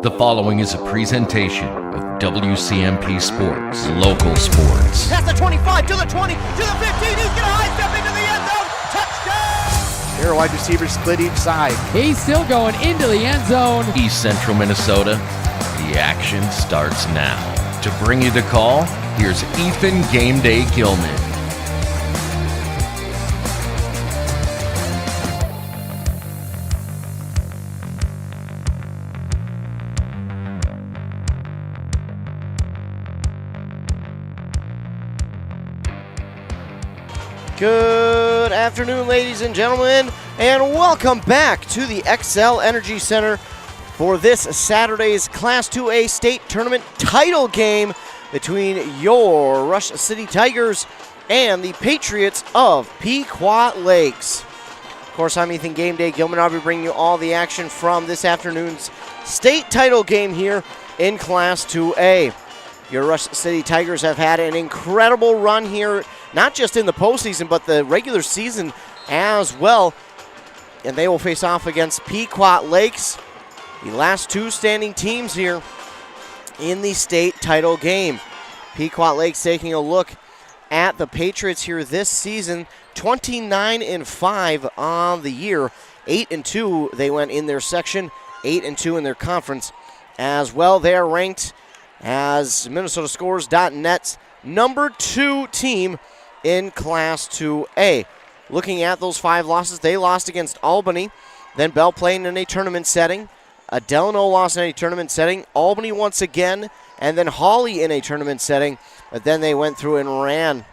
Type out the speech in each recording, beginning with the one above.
The following is a presentation of WCMP Sports, local sports. Past the 25, to the 20, to the 15, he's going to high step into the end zone, touchdown! Here, wide receivers split each side. He's still going into the end zone. East Central Minnesota, the action starts now. To bring you the call, here's Ethan Game Day Gilman. Good afternoon, ladies and gentlemen, and welcome back to the XL Energy Center for this Saturday's Class 2A state tournament title game between your Rush City Tigers and the Patriots of Pequot Lakes. Of course, I'm Ethan Game Day Gilman. I'll be bringing you all the action from this afternoon's state title game here in Class 2A. Your Rush City Tigers have had an incredible run here, not just in the postseason, but the regular season as well. And they will face off against Pequot Lakes, the last two standing teams here in the state title game. Pequot Lakes taking a look at the Patriots here this season, 29-5 on the year, 8-2 they went in their section, 8-2 in their conference as well. They are ranked as MinnesotaScores.net's number 2 team in Class 2A. Looking at those 5 losses, they lost against Albany, then Belle Plaine in a tournament setting, Delano lost in a tournament setting, Albany once again, and then Hawley in a tournament setting. But then they went through and ran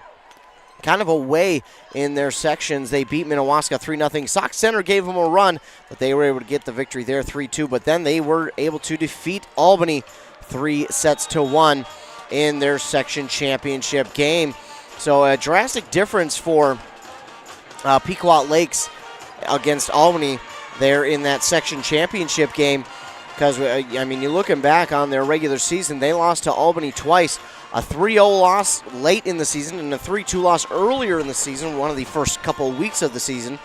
kind of away in their sections. They beat Minnewaska 3-0. Sauk Center gave them a run, but they were able to get the victory there 3-2. But then they were able to defeat Albany 3-1 in their section championship game. So a drastic difference for Pequot Lakes against Albany there in that section championship game. Because, I mean, you're looking back on their regular season, they lost to Albany twice. A 3-0 loss late in the season and a 3-2 loss earlier in the season, one of the first couple of weeks of the season.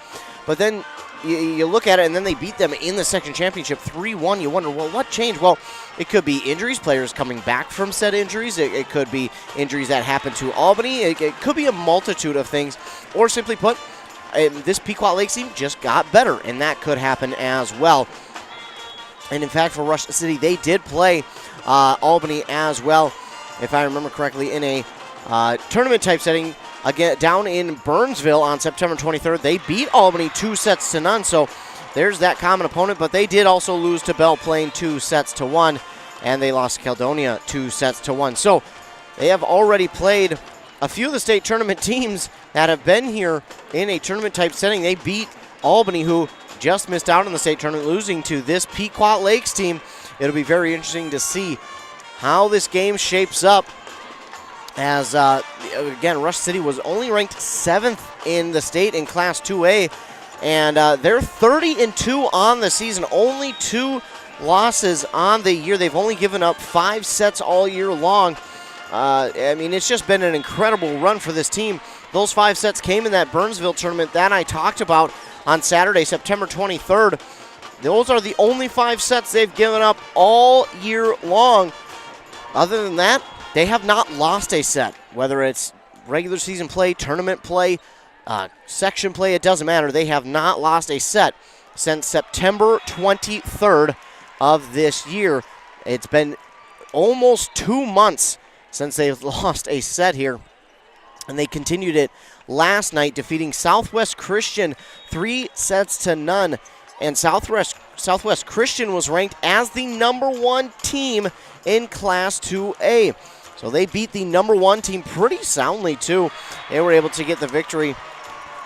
But then you look at it, and then they beat them in the section championship 3-1. You wonder, well, what changed? Well, it could be injuries, players coming back from said injuries. It could be injuries that happened to Albany. It could be a multitude of things. Or simply put, this Pequot Lakes team just got better, and that could happen as well. And in fact, for Rush City, they did play Albany as well, if I remember correctly, in a tournament-type setting. Again, down in Burnsville on September 23rd, they beat Albany 2-0. So there's that common opponent, but they did also lose to Belle Plaine 2-1, and they lost to Caledonia 2-1. So they have already played a few of the state tournament teams that have been here in a tournament-type setting. They beat Albany, who just missed out on the state tournament, losing to this Pequot Lakes team. It'll be very interesting to see how this game shapes up. As, again, Rush City was only ranked 7th in the state in Class 2A, and they're 30-2 on the season, only 2 losses on the year. They've only given up 5 sets all year long. I mean, it's just been an incredible run for this team. Those 5 sets came in that Burnsville tournament that I talked about on Saturday, September 23rd. Those are the only 5 sets they've given up all year long. Other than that, they have not lost a set, whether it's regular season play, tournament play, section play, it doesn't matter. They have not lost a set since September 23rd of this year. It's been almost 2 months since they've lost a set here, and they continued it last night, defeating Southwest Christian 3-0. And Southwest Christian was ranked as the number 1 team in Class 2A. So they beat the number 1 team pretty soundly, too. They were able to get the victory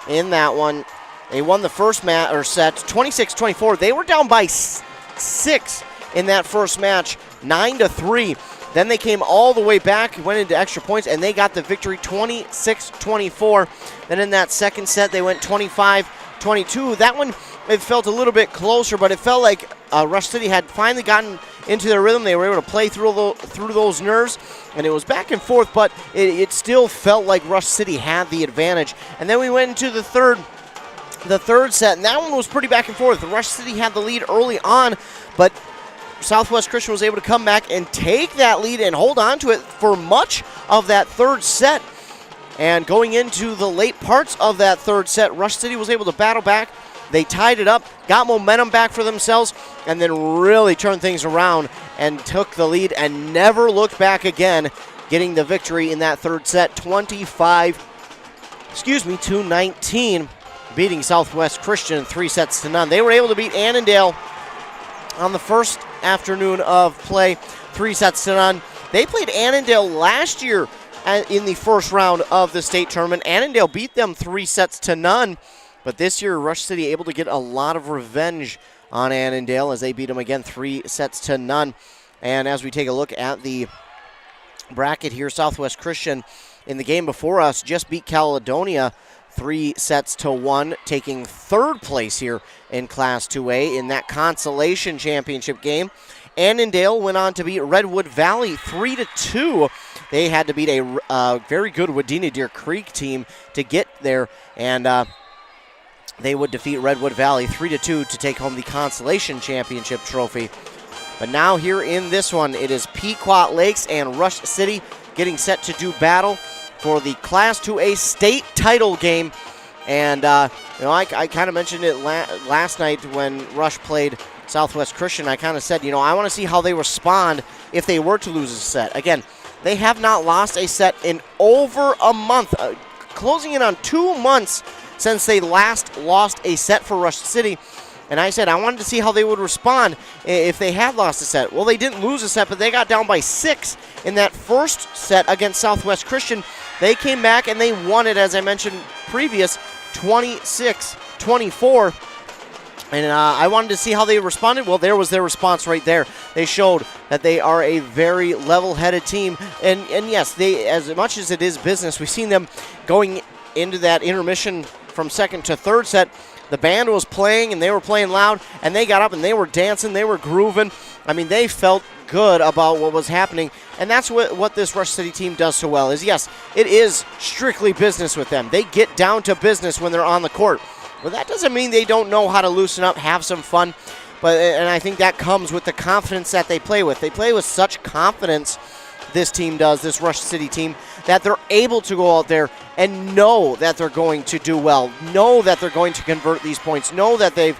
in that one. They won the first set 26-24. They were down by 6 in that first match, 9-3. Then they came all the way back, went into extra points, and they got the victory 26-24. Then in that second set, they went 25-22. That one, it felt a little bit closer, but it felt like Rush City had finally gotten into their rhythm. They were able to play through those nerves, and it was back and forth, but it still felt like Rush City had the advantage. And then we went into the third set, and that one was pretty back and forth. Rush City had the lead early on, but Southwest Christian was able to come back and take that lead and hold on to it for much of that third set. And going into the late parts of that third set, Rush City was able to battle back. They tied it up, got momentum back for themselves, and then really turned things around and took the lead and never looked back again, getting the victory in that third set, 25-19, beating Southwest Christian 3-0. They were able to beat Annandale on the first afternoon of play, 3-0. They played Annandale last year in the first round of the state tournament. Annandale beat them 3-0. But this year, Rush City able to get a lot of revenge on Annandale as they beat them again 3-0. And as we take a look at the bracket here, Southwest Christian in the game before us just beat Caledonia 3-1, taking third place here in Class 2A in that consolation championship game. Annandale went on to beat Redwood Valley 3-2. They had to beat a very good Wadena Deer Creek team to get there, and they would defeat Redwood Valley 3-2 to take home the consolation championship trophy. But now here in this one, it is Pequot Lakes and Rush City getting set to do battle for the Class 2A state title game. And I kind of mentioned it last night when Rush played Southwest Christian. I kind of said, I want to see how they respond if they were to lose a set. Again, they have not lost a set in over a month, closing in on 2 months since they last lost a set for Rush City. And I said I wanted to see how they would respond if they had lost a set. Well, they didn't lose a set, but they got down by 6 in that first set against Southwest Christian. They came back and they won it, as I mentioned previous, 26-24. And I wanted to see how they responded. Well, there was their response right there. They showed that they are a very level-headed team. And yes, they, as much as it is business, we've seen them going into that intermission from second to third set. The band was playing, and they were playing loud, and they got up, and they were dancing, they were grooving. I mean, they felt good about what was happening, and that's what this Rush City team does so well is, yes, it is strictly business with them. They get down to business when they're on the court. But that doesn't mean they don't know how to loosen up, have some fun. And I think that comes with the confidence that they play with. They play with such confidence, this team does, this Rush City team, that they're able to go out there and know that they're going to do well, know that they're going to convert these points, know that they've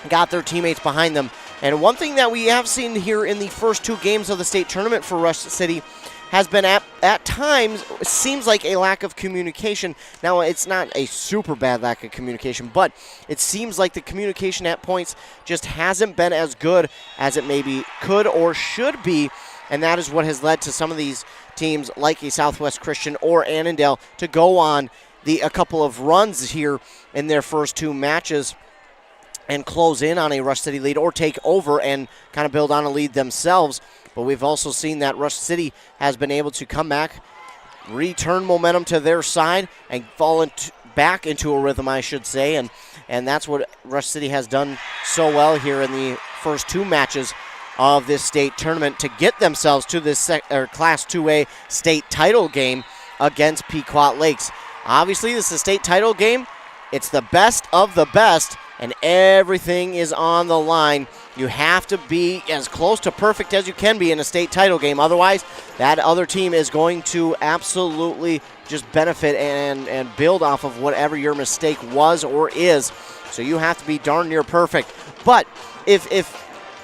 got their teammates behind them. And one thing that we have seen here in the first 2 games of the state tournament for Rush City has been at times, it seems like a lack of communication. Now, it's not a super bad lack of communication, but it seems like the communication at points just hasn't been as good as it maybe could or should be, and that is what has led to some of these teams like a Southwest Christian or Annandale to go on a couple of runs here in their first 2 matches and close in on a Rush City lead or take over and kind of build on a lead themselves. But we've also seen that Rush City has been able to come back, return momentum to their side, and fall back into a rhythm, I should say. And that's what Rush City has done so well here in the first 2 matches of this state tournament to get themselves to this Class 2A state title game against Pequot Lakes. Obviously, this is a state title game. It's the best of the best, and everything is on the line. You have to be as close to perfect as you can be in a state title game. Otherwise, that other team is going to absolutely just benefit and build off of whatever your mistake was or is. So you have to be darn near perfect. But if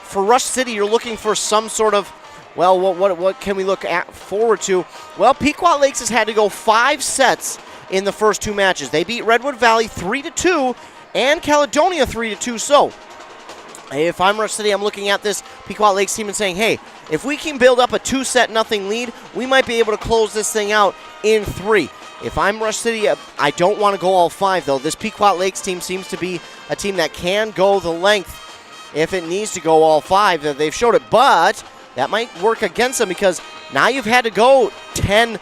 for Rush City you're looking for some sort of, well, what can we look forward to? Well, Pequot Lakes has had to go 5 sets in the first 2 matches. They beat Redwood Valley 3-2 and Caledonia 3-2. So if I'm Rush City, I'm looking at this Pequot Lakes team and saying, hey, if we can build up a 2-0 lead, we might be able to close this thing out in 3. If I'm Rush City, I don't want to go all 5, though. This Pequot Lakes team seems to be a team that can go the length if it needs to go all 5. They've showed it, but that might work against them because now you've had to go 10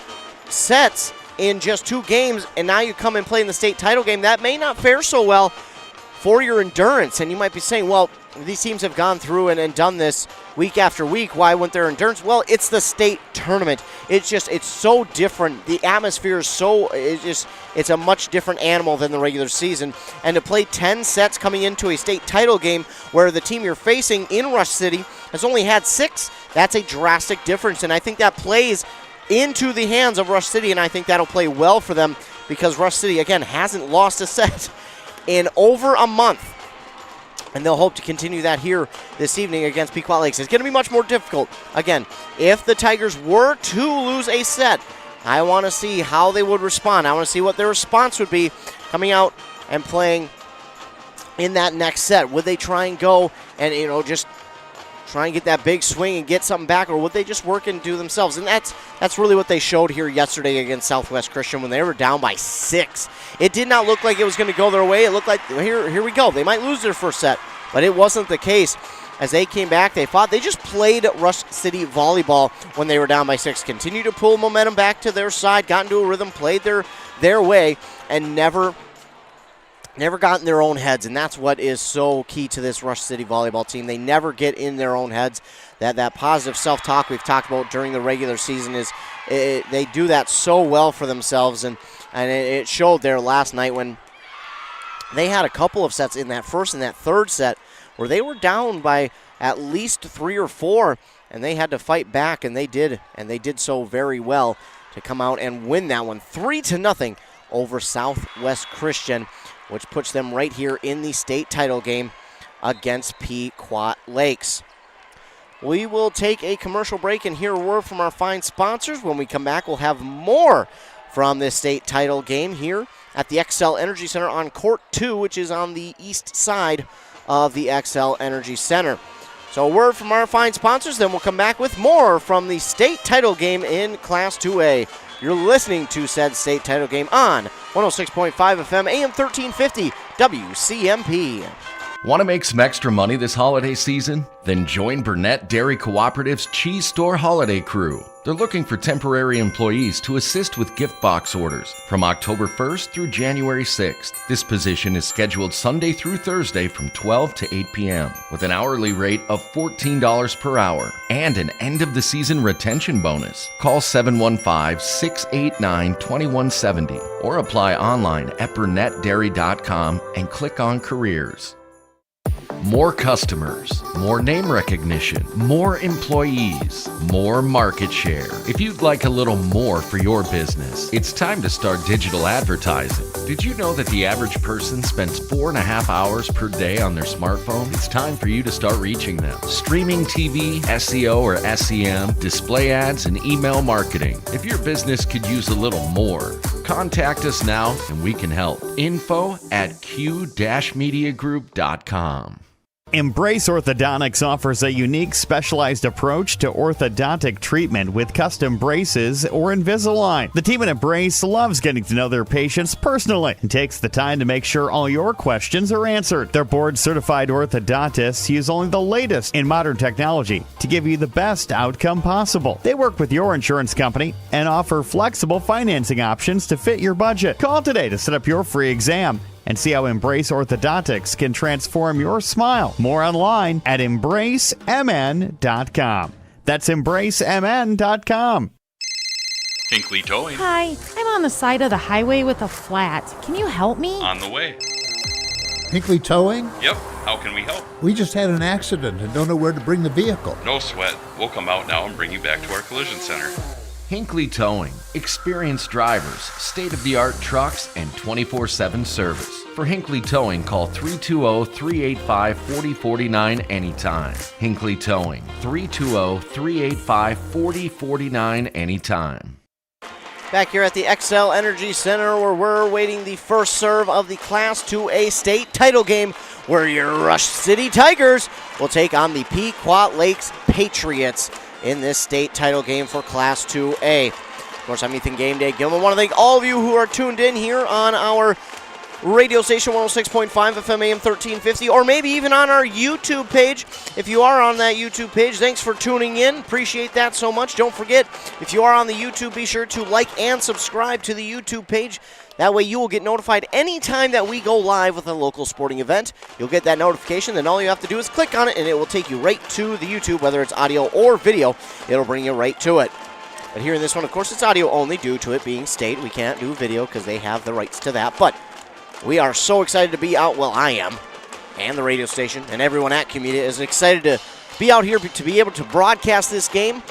sets in just 2 games, and now you come and play in the state title game. That may not fare so well for your endurance, and you might be saying, well, these teams have gone through and done this week after week. Why wouldn't their endurance? Well, it's the state tournament. It's so different. The atmosphere is it's a much different animal than the regular season. And to play 10 sets coming into a state title game where the team you're facing in Rush City has only had 6, that's a drastic difference. And I think that plays into the hands of Rush City, and I think that'll play well for them because Rush City, again, hasn't lost a set in over a month. And they'll hope to continue that here this evening against Pequot Lakes. It's going to be much more difficult. Again, if the Tigers were to lose a set, I want to see how they would respond. I want to see what their response would be coming out and playing in that next set. Would they try and go and, just try and get that big swing and get something back, or would they just work and do themselves? And that's really what they showed here yesterday against Southwest Christian when they were down by 6. It did not look like it was going to go their way. It looked like, here we go. They might lose their first set, but it wasn't the case. As they came back, they fought. They just played Rush City volleyball when they were down by 6. Continued to pull momentum back to their side, got into a rhythm, played their way, and never got in their own heads, and that's what is so key to this Rush City volleyball team. They never get in their own heads. That positive self-talk we've talked about during the regular season they do that so well for themselves, and it showed there last night when they had a couple of sets in that first and that third set where they were down by at least 3 or 4, and they had to fight back, and they did so very well to come out and win that one 3-0 over Southwest Christian, which puts them right here in the state title game against Pequot Lakes. We will take a commercial break and hear a word from our fine sponsors. When we come back, we'll have more from this state title game here at the XL Energy Center on Court 2, which is on the east side of the XL Energy Center. So a word from our fine sponsors, then we'll come back with more from the state title game in Class 2A. You're listening to said state title game on 106.5 FM, AM 1350, WCMP. Want to make some extra money this holiday season? Then join Burnett Dairy Cooperative's Cheese Store Holiday Crew. They're looking for temporary employees to assist with gift box orders from October 1st through January 6th. This position is scheduled Sunday through Thursday from 12 to 8 p.m. with an hourly rate of $14 per hour and an end-of-the-season retention bonus. Call 715-689-2170 or apply online at burnettdairy.com and click on Careers. More customers, more name recognition, more employees, more market share. If you'd like a little more for your business, it's time to start digital advertising. Did you know that the average person spends 4.5 hours per day on their smartphone? It's time for you to start reaching them. Streaming TV, SEO or SEM, display ads, and email marketing. If your business could use a little more, contact us now and we can help. info@q-mediagroup.com. Embrace Orthodontics offers a unique specialized approach to orthodontic treatment with custom braces or Invisalign. The team at Embrace loves getting to know their patients personally and takes the time to make sure all your questions are answered. Their board-certified orthodontists use only the latest in modern technology to give you the best outcome possible. They work with your insurance company and offer flexible financing options to fit your budget. Call today to set up your free exam and see how Embrace Orthodontics can transform your smile. More online at embracemn.com. That's embracemn.com. Hinkley Towing. Hi, I'm on the side of the highway with a flat. Can you help me? On the way. Hinkley Towing? Yep. How can we help? We just had an accident and don't know where to bring the vehicle. No sweat. We'll come out now and bring you back to our collision center. Hinkley Towing. Experienced drivers, state-of-the-art trucks, and 24/7 service. For Hinkley Towing, call 320-385-4049 anytime. Hinkley Towing, 320-385-4049 anytime. Back here at the XL Energy Center where we're awaiting the first serve of the Class 2A state title game where your Rush City Tigers will take on the Pequot Lakes Patriots in this state title game for Class 2A. Of course, I'm Ethan Game Day Gilman. I want to thank all of you who are tuned in here on our radio station 106.5 FM AM 1350, or maybe even on our YouTube page. If you are on that YouTube page, thanks for tuning in. Appreciate that so much. Don't forget, if you are on the YouTube, be sure to like and subscribe to the YouTube page. That way you will get notified anytime that we go live with a local sporting event. You'll get that notification, then all you have to do is click on it, and it will take you right to the YouTube, whether it's audio or video. It'll bring you right to it. But here in this one, of course, it's audio only due to it being state. We can't do video because they have the rights to that. But we are so excited to be out. Well, I am, and the radio station, and everyone at Community is excited to be out here to be able to broadcast this game.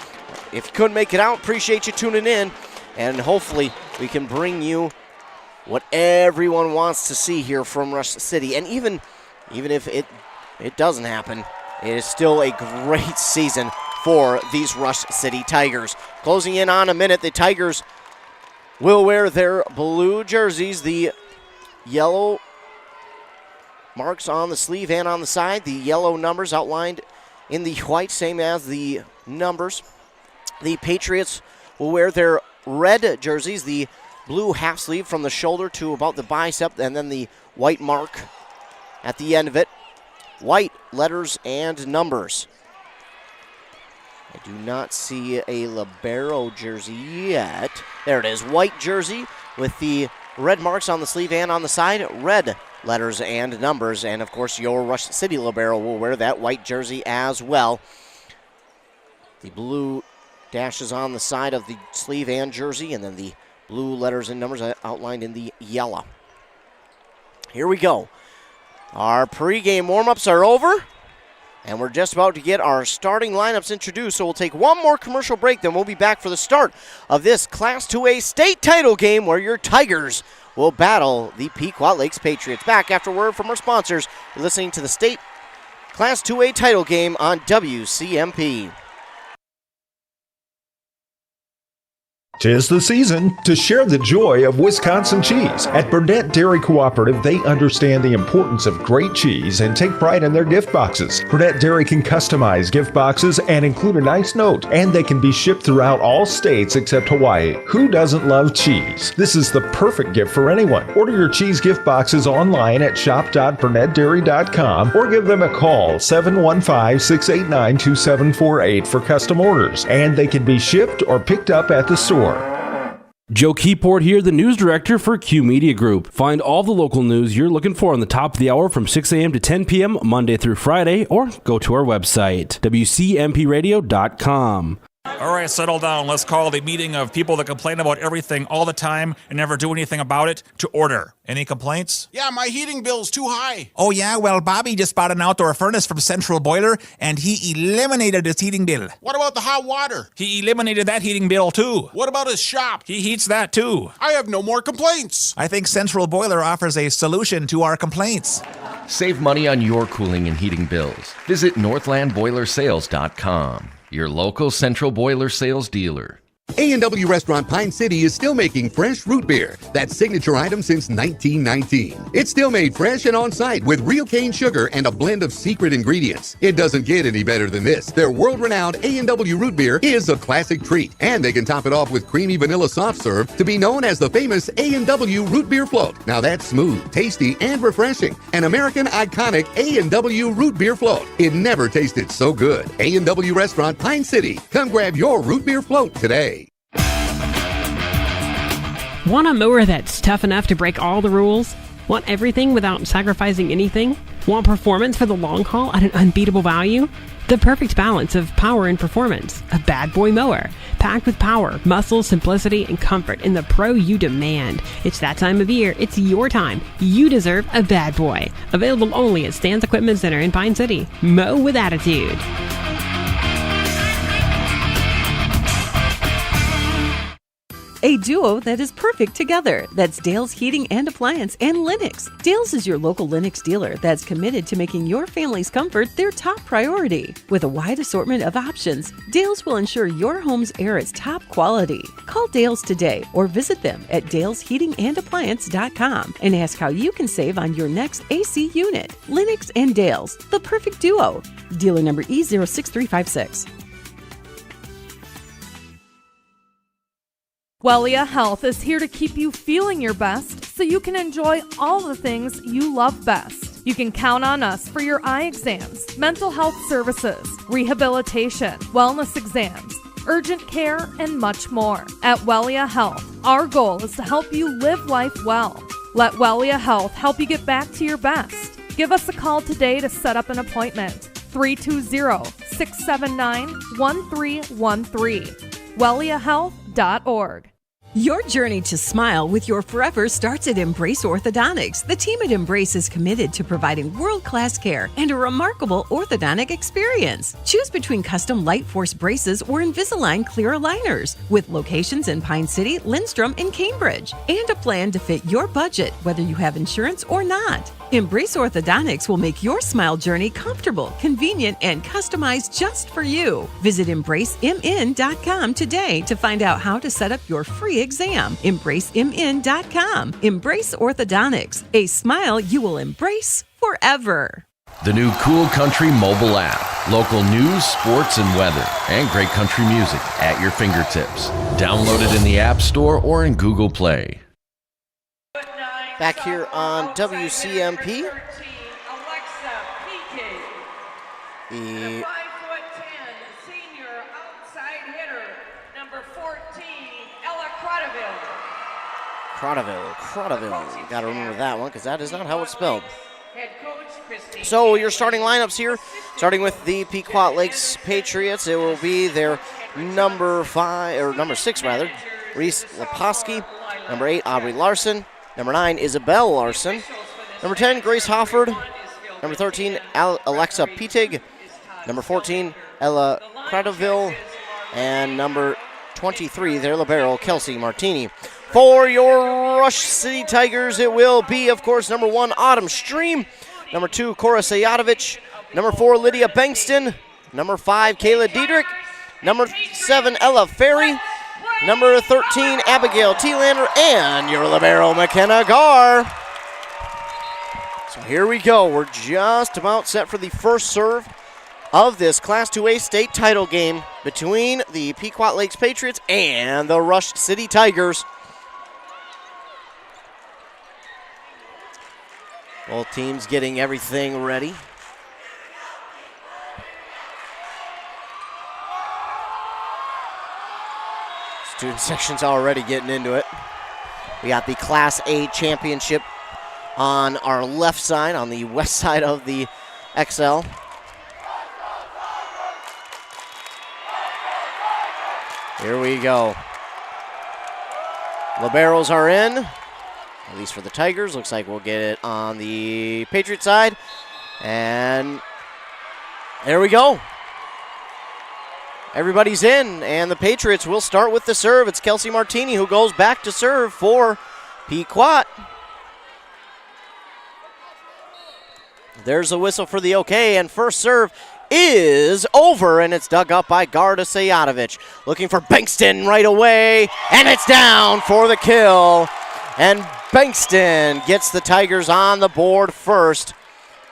If you couldn't make it out, appreciate you tuning in, and hopefully we can bring you what everyone wants to see here from Rush City. And even if it doesn't happen, it is still a great season for these Rush City Tigers. Closing in on a minute, the Tigers will wear their blue jerseys, the yellow marks on the sleeve and on the side, the yellow numbers outlined in the white, same as the numbers. The Patriots will wear their red jerseys, the blue half sleeve from the shoulder to about the bicep, and then the white mark at the end of it. White letters and numbers. I do not see a libero jersey yet. There it is, white jersey with the red marks on the sleeve and on the side, red letters and numbers, and of course your Rush City libero will wear that white jersey as well. The blue dashes on the side of the sleeve and jersey, and then the blue letters and numbers outlined in the yellow. Here we go. Our pregame warm-ups are over, and we're just about to get our starting lineups introduced, so we'll take one more commercial break, then we'll be back for the start of this Class 2A state title game where your Tigers will battle the Pequot Lakes Patriots. Back after word from our sponsors. You're listening to the state Class 2A title game on WCMP. 'Tis the season to share the joy of Wisconsin cheese. At Burnett Dairy Cooperative, they understand the importance of great cheese and take pride in their gift boxes. Burnett Dairy can customize gift boxes and include a nice note, and they can be shipped throughout all states except Hawaii. Who doesn't love cheese? This is the perfect gift for anyone. Order your cheese gift boxes online at shop.burnettdairy.com or give them a call, 715-689-2748 for custom orders, and they can be shipped or picked up at the store. Joe Keyport here, the news director for Q Media Group. Find all the local news you're looking for on the top of the hour from 6 a.m. to 10 p.m. Monday through Friday, or go to our website, wcmpradio.com. All right, settle down. Let's call the meeting of people that complain about everything all the time and never do anything about it to order. Any complaints? Yeah, my heating bill's too high. Oh, yeah? Well, Bobby just bought an outdoor furnace from Central Boiler, and he eliminated his heating bill. What about the hot water? He eliminated that heating bill, too. What about his shop? He heats that, too. I have no more complaints. I think Central Boiler offers a solution to our complaints. Save money on your cooling and heating bills. Visit northlandboilersales.com, your local Central Boiler sales dealer. A&W Restaurant Pine City is still making fresh root beer, that signature item since 1919. It's still made fresh and on-site with real cane sugar and a blend of secret ingredients. It doesn't get any better than this. Their world-renowned A&W root beer is a classic treat, and they can top it off with creamy vanilla soft serve to be known as the famous A&W root beer float. Now that's smooth, tasty, and refreshing. An American iconic A&W root beer float. It never tasted so good. A&W Restaurant Pine City. Come grab your root beer float today. Want a mower that's tough enough to break all the rules? Want everything without sacrificing anything? Want performance for the long haul at an unbeatable value? The perfect balance of power and performance. A bad boy mower. Packed with power, muscle, simplicity, and comfort in the pro you demand. It's that time of year. It's your time. You deserve a bad boy. Available only at Stan's Equipment Center in Pine City. Mow with attitude. A duo that is perfect together. That's Dale's Heating and Appliance and Lennox. Dale's is your local Lennox dealer that's committed to making your family's comfort their top priority. With a wide assortment of options, Dale's will ensure your home's air is top quality. Call Dale's today or visit them at dalesheatingandappliance.com and ask how you can save on your next AC unit. Lennox and Dale's, the perfect duo. Dealer number E06356. Wellia Health is here to keep you feeling your best so you can enjoy all the things you love best. You can count on us for your eye exams, mental health services, rehabilitation, wellness exams, urgent care, and much more. At Wellia Health, our goal is to help you live life well. Let Wellia Health help you get back to your best. Give us a call today to set up an appointment. 320-679-1313. WelliaHealth.org. Your journey to smile with your forever starts at Embrace Orthodontics. The team at Embrace is committed to providing world-class care and a remarkable orthodontic experience. Choose between custom Light Force braces or Invisalign clear aligners with locations in Pine City, Lindstrom, and Cambridge, and a plan to fit your budget, whether you have insurance or not. Embrace Orthodontics will make your smile journey comfortable, convenient, and customized just for you. Visit EmbraceMN.com today to find out how to set up your free exam. EmbraceMN.com. Embrace Orthodontics, a smile you will embrace forever. The new Cool Country mobile app. Local news, sports, and weather, and great country music at your fingertips. Download it in the App Store or in Google Play. Back here on WCMP. The 5'10" senior outside hitter, number 14, Ella Crotaville. Got to remember that one because that is not how it's spelled. So your starting lineups here, starting with the Pequot Lakes Patriots. It will be their number 6, Reese Leposki. Number 8, Aubrey Larson. Number 9, Isabel Larson. Number 10, Grace Hofford. Number 13, Alexa Petig. Number 14, Ella Cradaville. And number 23, their libero, Kelsey Martini. For your Rush City Tigers, it will be, of course, number 1, Autumn Stream. Number 2, Cora Sayadovich. Number 4, Lydia Bankston. Number 5, Kayla Diedrich. Number 7, Ella Ferry. Number 13, Abigail Thielander, and your libero, McKenna Garr. So here we go. We're just about set for the first serve of this Class 2A state title game between the Pequot Lakes Patriots and the Rush City Tigers. Both teams getting everything ready. Student section's already getting into it. We got the Class A championship on our left side, on the west side of the XL. Here we go. Liberos are in, at least for the Tigers. Looks like we'll get it on the Patriot side. And there we go. Everybody's in, and the Patriots will start with the serve. It's Kelsey Martini who goes back to serve for Pequot. There's a whistle for the okay, and first serve is over, and it's dug up by Garda Sayadovich. Looking for Bankston right away, and it's down for the kill. And Bankston gets the Tigers on the board first.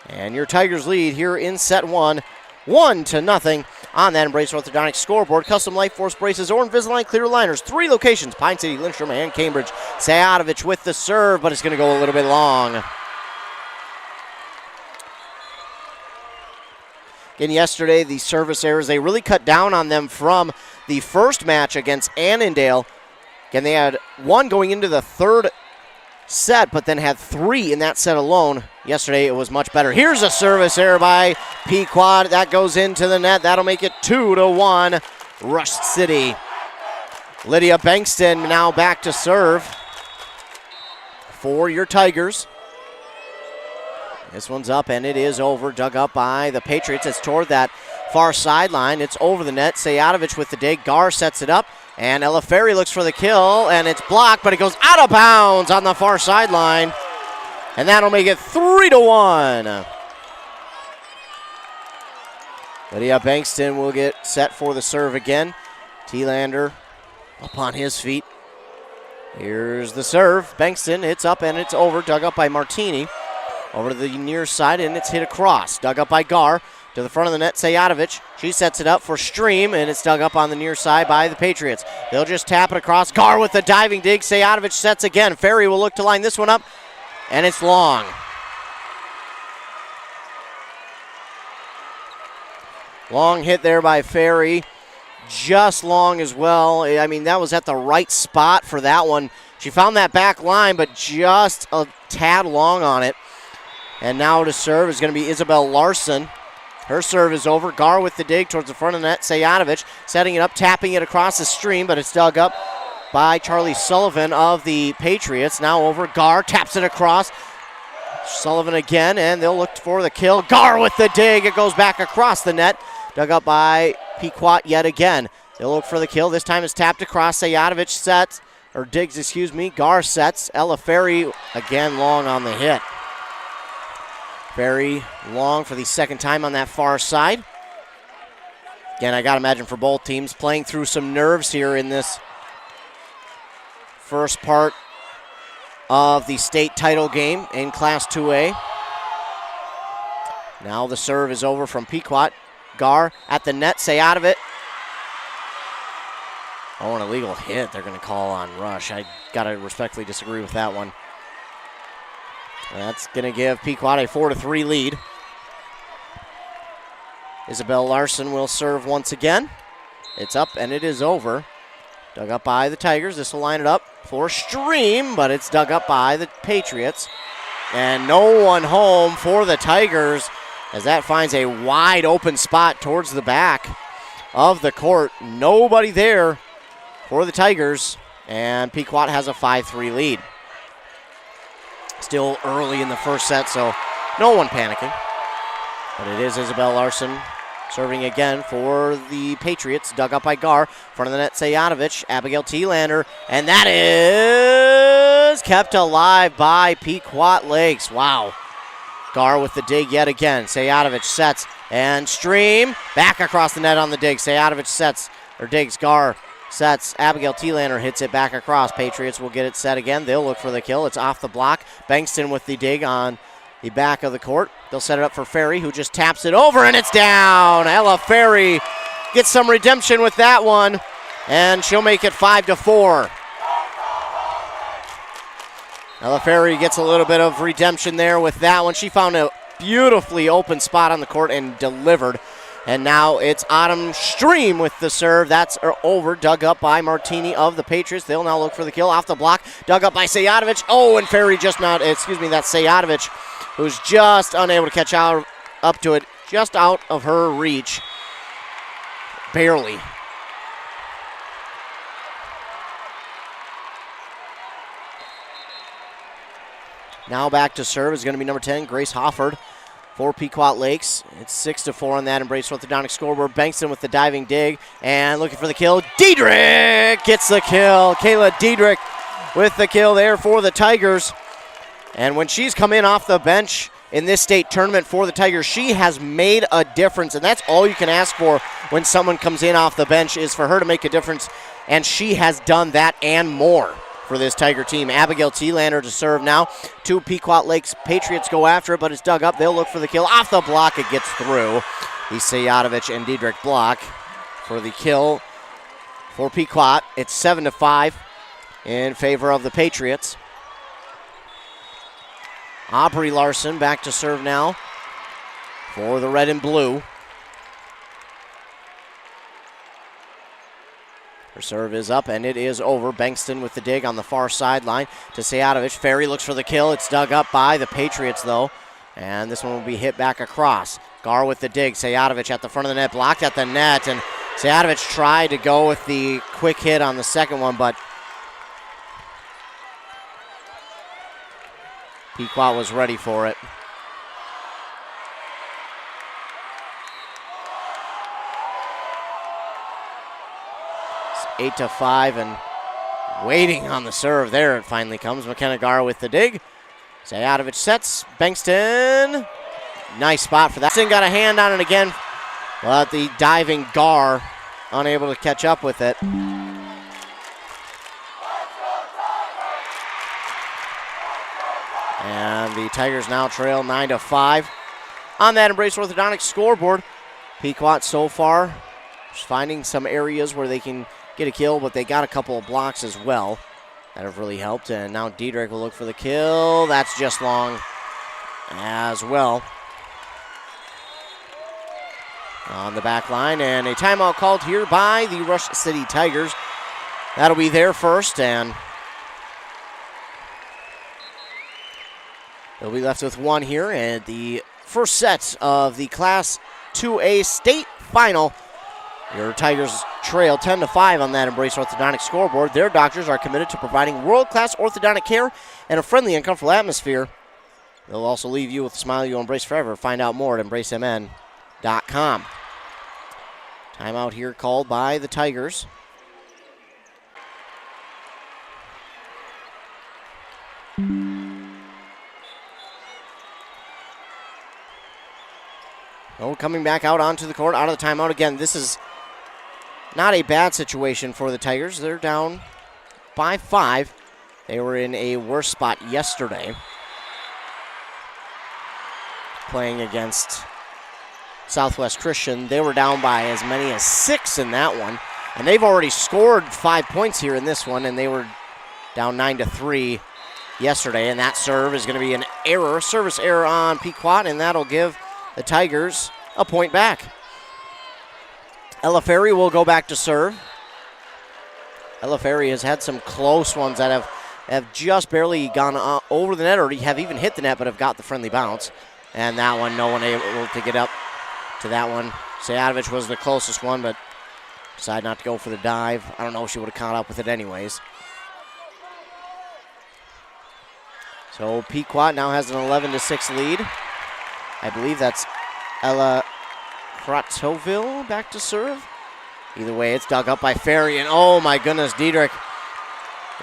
And your Tigers lead here in set 1-0 on that Embrace Orthodontics scoreboard. Custom Life Force braces or Invisalign clear aligners. 3 locations, Pine City, Lindstrom, and Cambridge. Sayadovich with the serve, but it's going to go a little bit long. Again, yesterday, the service errors, they really cut down on them from the first match against Annandale. Again, they had 1 going into the third set, but then had 3 in that set alone. Yesterday, it was much better. Here's a service error by Pequot. That goes into the net. That'll make it 2-1, Rush City. Lydia Bankston now back to serve for your Tigers. This one's up, and it is over. Dug up by the Patriots. It's toward that far sideline. It's over the net. Sayadovich with the dig. Garr sets it up, and Ella Ferry looks for the kill, and it's blocked, but it goes out of bounds on the far sideline. And that'll make it 3-1. Lydia Bankston will get set for the serve again. Thielander up on his feet. Here's the serve. Bankston, it's up and it's over. Dug up by Martini. Over to the near side, and it's hit across. Dug up by Garr. To the front of the net, Sayadovich. She sets it up for Stream, and it's dug up on the near side by the Patriots. They'll just tap it across. Garr with the diving dig. Sayadovich sets again. Ferry will look to line this one up, and it's long. Long hit there by Ferry. just long as well. I mean, that was at the right spot for that one. She found that back line, but just a tad long on it. And now to serve is going to be Isabel Larson. Her serve is over. Gar with the dig towards the front of the net. Sayatovic setting it up, tapping it across the stream, but it's dug up by Charlie Sullivan of the Patriots. Now over. Gar taps it across. Sullivan again, and they'll look for the kill. Gar with the dig. It goes back across the net. Dug up by Pequot yet again. They'll look for the kill. This time it's tapped across. Sayatovic sets, or digs, excuse me. Gar sets. Ella Ferry again long on the hit. Ferry long for the second time on that far side. Again, I got to imagine for both teams playing through some nerves here in this first part of the state title game in Class 2A. Now the serve is over from Pequot. Gar at the net, Sayatovic. Oh, an illegal hit they're going to call on Rush. I got to respectfully disagree with that one. That's going to give Pequot a 4-3 lead. Isabel Larson will serve once again. It's up and it is over. Dug up by the Tigers. This will line it up for Stream, but it's dug up by the Patriots. And no one home for the Tigers as that finds a wide open spot towards the back of the court. Nobody there for the Tigers, and Pequot has a 5-3 lead. Still early in the first set, so no one panicking. But it is Isabel Larson serving again for the Patriots. Dug up by Gar. Front of the net, Sayatovic. Abigail Thielander. And that is kept alive by Pequot Lakes. Wow. Gar with the dig yet again. Sayatovic sets and Stream. Back across the net on the dig. Sayatovic sets, or digs. Gar sets. Abigail Thielander hits it back across. Patriots will get it set again. They'll look for the kill. It's off the block. Bankston with the dig on the back of the court. They'll set it up for Ferry, who just taps it over, and it's down. Ella Ferry gets some redemption with that one, and she'll make it 5-4. Ella Ferry gets a little bit of redemption there with that one. She found a beautifully open spot on the court and delivered. And now it's Autumn Stream with the serve. That's over, dug up by Martini of the Patriots. They'll now look for the kill off the block. Dug up by Sayatovic. Oh, and Ferry just not, that's Sayatovic, who's just unable to catch up to it, just out of her reach. Barely. Now back to serve is going to be number 10, Grace Hofford for Pequot Lakes. It's 6-4 on that Embrace Orthodontic scoreboard. Bankston with the diving dig and looking for the kill. Diedrich gets the kill. Kayla Diedrich with the kill there for the Tigers. And when she's come in off the bench in this state tournament for the Tigers, she has made a difference. And that's all you can ask for when someone comes in off the bench, is for her to make a difference. And she has done that and more for this Tiger team. Abigail Thielander to serve now. Two Pequot Lakes Patriots go after it, but it's dug up. They'll look for the kill. Off the block, it gets through. The Sayatovic and Diedrich block for the kill for Pequot. It's 7-5 in favor of the Patriots. Aubrey Larson back to serve now for the red and blue. Her serve is up, and it is over. Bankston with the dig on the far sideline to Sayatovic. Ferry looks for the kill. It's dug up by the Patriots, though. And this one will be hit back across. Gar with the dig. Sayatovic at the front of the net, blocked at the net. And Sayatovic tried to go with the quick hit on the second one, but Pequot was ready for it. It's 8-5, and waiting on the serve there. It finally comes. McKenna Gar with the dig. Sayatovic sets. Bankston. Nice spot for that. Bankston got a hand on it again, but the diving Gar unable to catch up with it. And the Tigers now trail 9-5 on that Embrace Orthodontics scoreboard. Pequot so far just finding some areas where they can get a kill, but they got a couple of blocks as well that have really helped. And now Diedrich will look for the kill. That's just long as well. on the back line, and a timeout called here by the Rush City Tigers. That'll be their first, and they'll be left with one here at the first set of the Class 2A state final. Your Tigers trail 10-5 on that Embrace Orthodontic scoreboard. Their doctors are committed to providing world-class orthodontic care and a friendly and comfortable atmosphere. They'll also leave you with a smile you'll embrace forever. Find out more at embracemn.com. Timeout here called by the Tigers. Oh, coming back out onto the court, out of the timeout again. This is not a bad situation for the Tigers. They're down by 5. They were in a worse spot yesterday, playing against Southwest Christian. They were down by as many as 6 in that one, and they've already scored 5 points here in this one, and they were down 9-3 yesterday, and that serve is going to be an error, service error on Pequot, and that'll give the Tigers a point back. Ella Ferry will go back to serve. Ella Ferry has had some close ones that have just barely gone over the net or have even hit the net but have got the friendly bounce. And that one, no one able to get up to that one. Sajadovic was the closest one, but decided not to go for the dive. I don't know if she would have caught up with it anyways. So Pequot now has an 11-6 lead. I believe that's Ella Kratoville back to serve. Either way, it's dug up by Ferry, and oh my goodness, Diedrich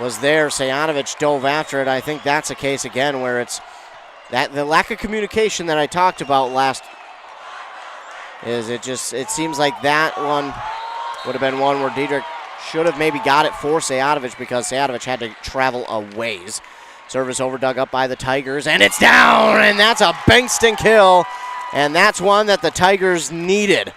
was there. Sajadovic dove after it. I think that's a case again where it's that the lack of communication that I talked about last is it seems like that one would have been one where Diedrich should have maybe got it for Sajadovic because Sajadovic had to travel a ways. Service over, dug up by the Tigers, and it's down, and that's a Bankston kill, and that's one that the Tigers needed.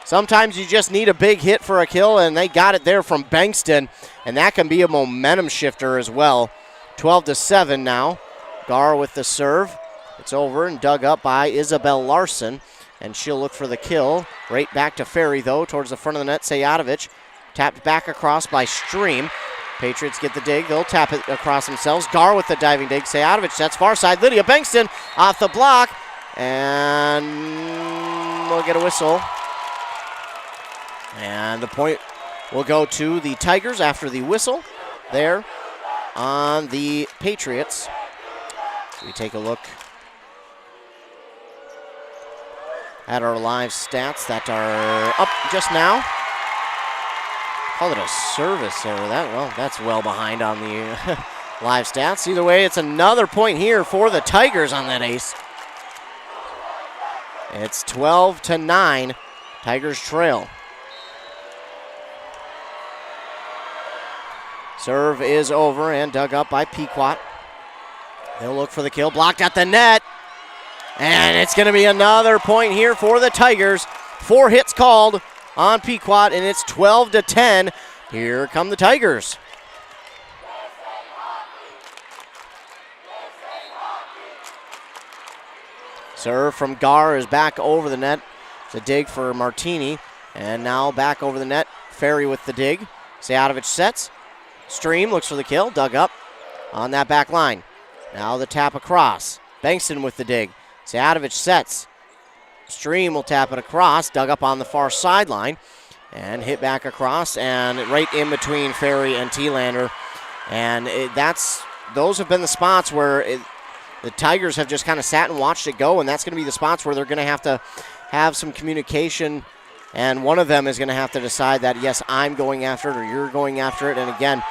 Sometimes you just need a big hit for a kill, and they got it there from Bankston, and that can be a momentum shifter as well. 12-7 now. Gar with the serve. It's over and dug up by Isabel Larson, and she'll look for the kill. Right back to Ferry, though, towards the front of the net. Sajadovic tapped back across by Stream. Patriots get the dig. They'll tap it across themselves. Gar with the diving dig. Sajadovic sets far side. Lydia Bankston off the block. And we'll get a whistle. And the point will go to the Tigers after the whistle there on the Patriots. We take a look at our live stats that are up just now. Call it a service error. That's well behind on the live stats. Either way, it's another point here for the Tigers on that ace. It's 12-9. Tigers trail. Serve is over and dug up by Pequot. They'll look for the kill. Blocked at the net. And it's going to be another point here for the Tigers. 4 hits called on Pequot, and it's 12-10. Here come the Tigers. Serve from Gar is back over the net. It's a dig for Martini. And now back over the net. Ferry with the dig. Sajadovic sets. Stream looks for the kill. Dug up on that back line. Now the tap across. Bankston with the dig. Sajadovic sets. Stream will tap it across. Dug up on the far sideline. And hit back across. And right in between Ferry and Thielander. And those have been the spots where the Tigers have just kind of sat and watched it go. And that's going to be the spots where they're going to have some communication. And one of them is going to have to decide that, yes, I'm going after it or you're going after it. And again,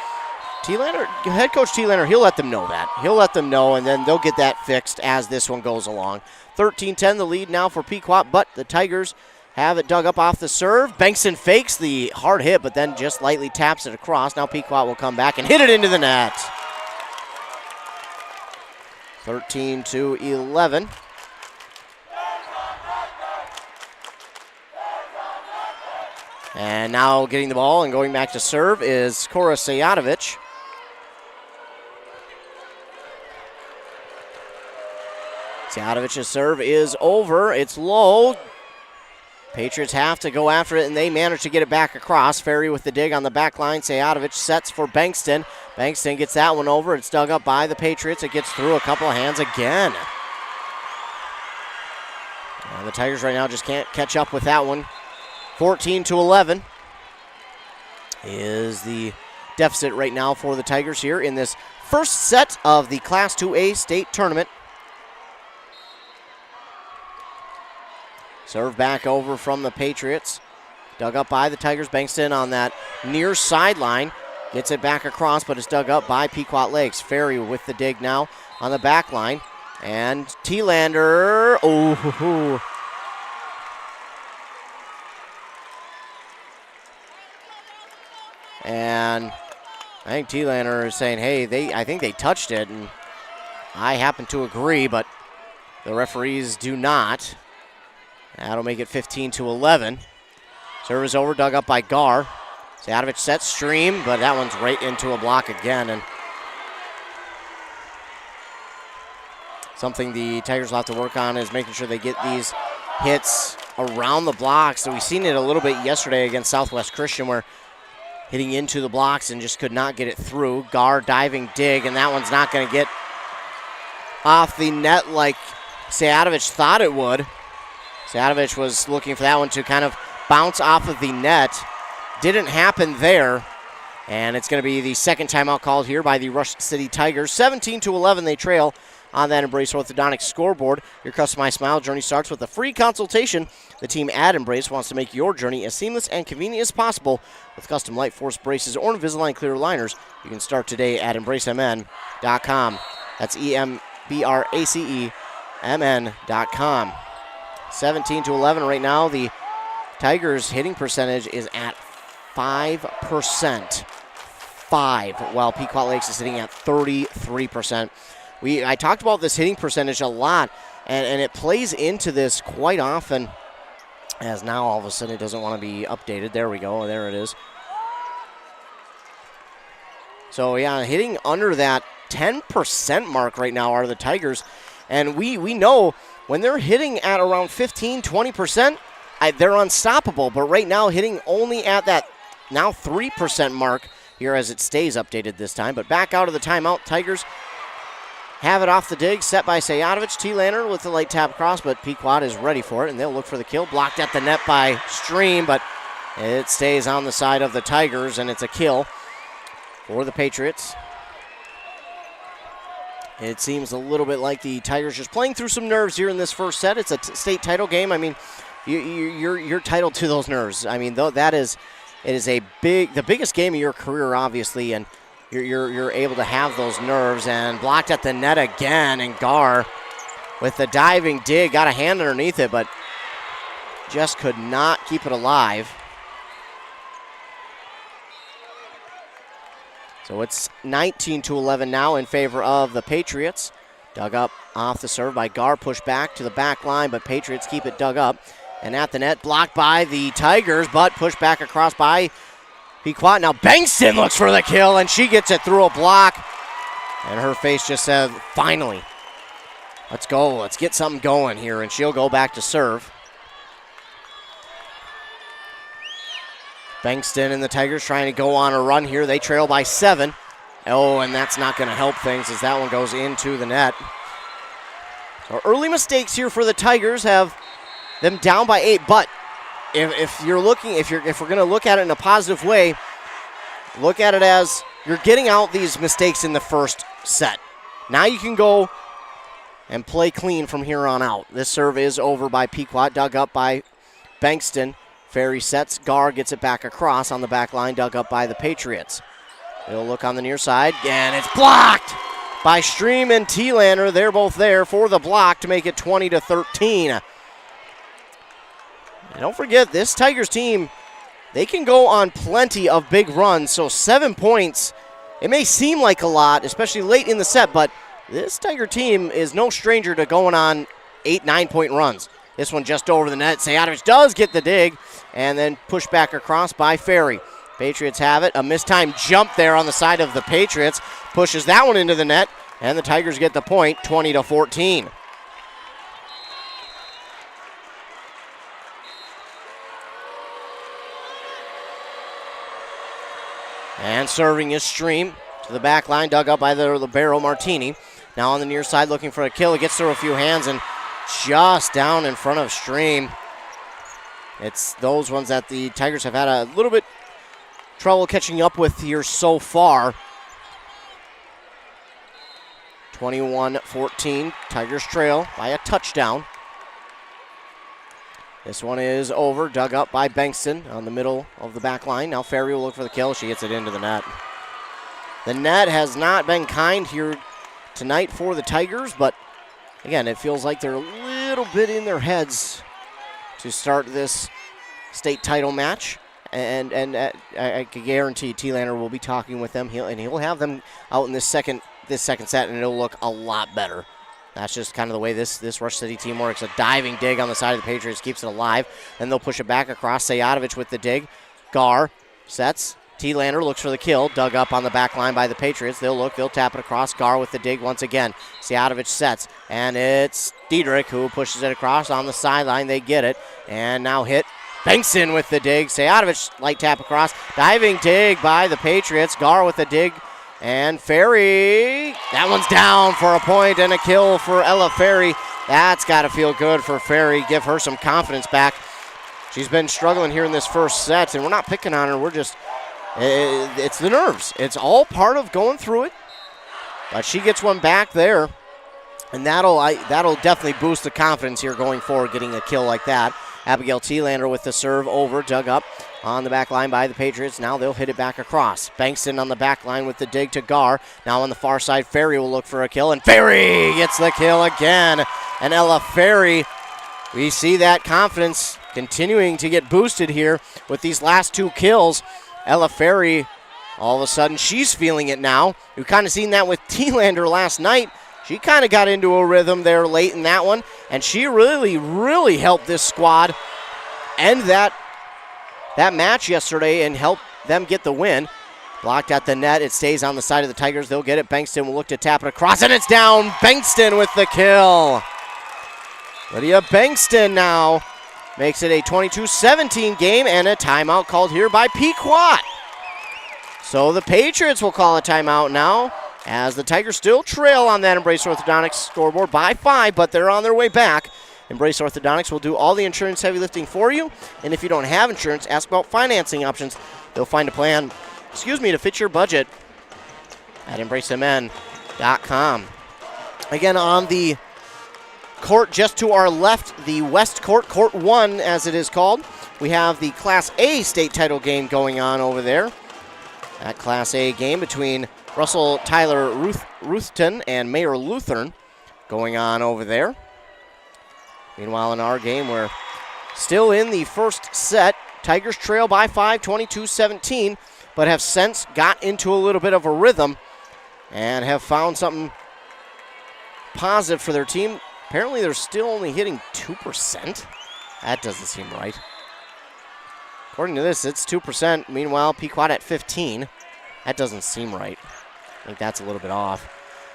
head coach Thielander, he'll let them know that. He'll let them know, and then they'll get that fixed as this one goes along. 13-10, the lead now for Pequot, but the Tigers have it dug up off the serve. Bankston fakes the hard hit, but then just lightly taps it across. Now Pequot will come back and hit it into the net. 13-11. And now getting the ball and going back to serve is Cora Sajadovic. Sajadovic's serve is over. It's low. Patriots have to go after it, and they manage to get it back across. Ferry with the dig on the back line. Sayatovich sets for Bankston. Bankston gets that one over. It's dug up by the Patriots. It gets through a couple of hands again. And the Tigers right now just can't catch up with that one. 14-11 is the deficit right now for the Tigers here in this first set of the Class 2A state tournament. Serve back over from the Patriots. Dug up by the Tigers. Bankston on that near sideline. Gets it back across, but it's dug up by Pequot Lakes. Ferry with the dig now on the back line. And T-Lander. Oh, and I think T-Lander is saying, hey, I think they touched it, and I happen to agree, but the referees do not. That'll make it 15-11. Serve is over, dug up by Gar. Sayatovich sets stream, but that one's right into a block again. And something the Tigers will have to work on is making sure they get these hits around the blocks. So we've seen it a little bit yesterday against Southwest Christian, where hitting into the blocks and just could not get it through. Gar diving dig, and that one's not going to get off the net like Sayatovich thought it would. Sayatovich was looking for that one to kind of bounce off of the net. Didn't happen there. And it's going to be the second timeout called here by the Rush City Tigers. 17-11 they trail on that Embrace Orthodontics scoreboard. Your customized smile journey starts with a free consultation. The team at Embrace wants to make your journey as seamless and convenient as possible with custom Light Force braces or Invisalign clear aligners. You can start today at embracemn.com. That's EMBRACEMN.com. 17-11 right now. The Tigers' hitting percentage is at 5%. While Pequot Lakes is hitting at 33%. I talked about this hitting percentage a lot, and it plays into this quite often, as now all of a sudden it doesn't want to be updated. There we go. There it is. So, yeah, hitting under that 10% mark right now are the Tigers. And we know when they're hitting at around 15, 20%, they're unstoppable. But right now, hitting only at that now 3% mark here as it stays updated this time. But back out of the timeout, Tigers have it off the dig, set by Sayatovich. T-Lander with the light tap cross, but Pequot is ready for it, and they'll look for the kill. Blocked at the net by Stream, but it stays on the side of the Tigers, and it's a kill for the Patriots. It seems a little bit like the Tigers just playing through some nerves here in this first set. It's a state title game. I mean, you're titled to those nerves. I mean, though it is the biggest game of your career, obviously, and you're able to have those nerves. And blocked at the net again, and Gar with the diving dig got a hand underneath it, but just could not keep it alive. So it's 19-11 now in favor of the Patriots. Dug up off the serve by Gar, pushed back to the back line, but Patriots keep it dug up. And at the net, blocked by the Tigers, but pushed back across by Pequot. Now Bankston looks for the kill, and she gets it through a block. And her face just said, finally, let's go. Let's get something going here, and she'll go back to serve. Bankston and the Tigers trying to go on a run here. They trail by 7. Oh, and that's not going to help things as that one goes into the net. So early mistakes here for the Tigers have them down by 8. But if we're going to look at it in a positive way, look at it as you're getting out these mistakes in the first set. Now you can go and play clean from here on out. This serve is over by Pequot, dug up by Bankston. Ferry sets, Gar gets it back across on the back line, dug up by the Patriots. They'll look on the near side, and it's blocked by Stream and T-Lander. They're both there for the block to make it 20-13. And don't forget, this Tigers team, they can go on plenty of big runs, so 7 points, it may seem like a lot, especially late in the set, but this Tiger team is no stranger to going on 8, 9-point runs. This one just over the net. Sayatovich does get the dig and then pushed back across by Ferry. Patriots have it. A mistimed jump there on the side of the Patriots. Pushes that one into the net, and the Tigers get the point, 20-14. And serving is Stream to the back line, dug up by the libero Martini. Now on the near side looking for a kill. It gets through a few hands and just down in front of Stream. It's those ones that the Tigers have had a little bit trouble catching up with here so far. 21-14, Tigers trail by a touchdown. This one is over, dug up by Bankston on the middle of the back line. Now Ferry will look for the kill. She gets it into the net. The net has not been kind here tonight for the Tigers, but again, it feels like they're a little bit in their heads to start this state title match. And I can guarantee T-Lander will be talking with them. He'll have them out in this second set, and it'll look a lot better. That's just kind of the way this Rush City team works. A diving dig on the side of the Patriots keeps it alive. Then they'll push it back across. Sayadovich with the dig. Gar sets. T-Lander looks for the kill. Dug up on the back line by the Patriots. They'll tap it across. Gar with the dig once again. Sayadovich sets. And it's Diedrich who pushes it across on the sideline. They get it. And now hit. Bankston with the dig. Sayadovich light tap across. Diving dig by the Patriots. Gar with the dig. And Ferry, that one's down for a point and a kill for Ella Ferry. That's got to feel good for Ferry. Give her some confidence back. She's been struggling here in this first set, and we're not picking on her. We're just, it's the nerves. It's all part of going through it. But she gets one back there, and that'll definitely boost the confidence here going forward, getting a kill like that. Abigail T-Lander with the serve over, dug up on the back line by the Patriots. Now they'll hit it back across. Bankston on the back line with the dig to Gar. Now on the far side, Ferry will look for a kill, and Ferry gets the kill again. And Ella Ferry, we see that confidence continuing to get boosted here with these last two kills. Ella Ferry, all of a sudden, she's feeling it now. We've kind of seen that with T-Lander last night. She kind of got into a rhythm there late in that one, and she really, really helped this squad end that match yesterday and help them get the win. Blocked at the net. It stays on the side of the Tigers. They'll get it. Bankston will look to tap it across, and it's down. Bankston with the kill. Lydia Bankston now makes it a 22-17 game, and a timeout called here by Pequot. So the Patriots will call a timeout now, as the Tigers still trail on that Embrace Orthodontics scoreboard by 5, but they're on their way back. Embrace Orthodontics will do all the insurance heavy lifting for you, and if you don't have insurance, ask about financing options. They'll find a plan, to fit your budget at embracemn.com. Again, on the court just to our left, the West Court, Court 1 as it is called, we have the Class A state title game going on over there. That Class A game between Russell Tyler Ruthton and Mayor Lutheran going on over there. Meanwhile, in our game, we're still in the first set. Tigers trail by 5, 22-17, but have since got into a little bit of a rhythm and have found something positive for their team. Apparently, they're still only hitting 2%. That doesn't seem right. According to this, it's 2%. Meanwhile, Pequot at 15. That doesn't seem right. I think that's a little bit off.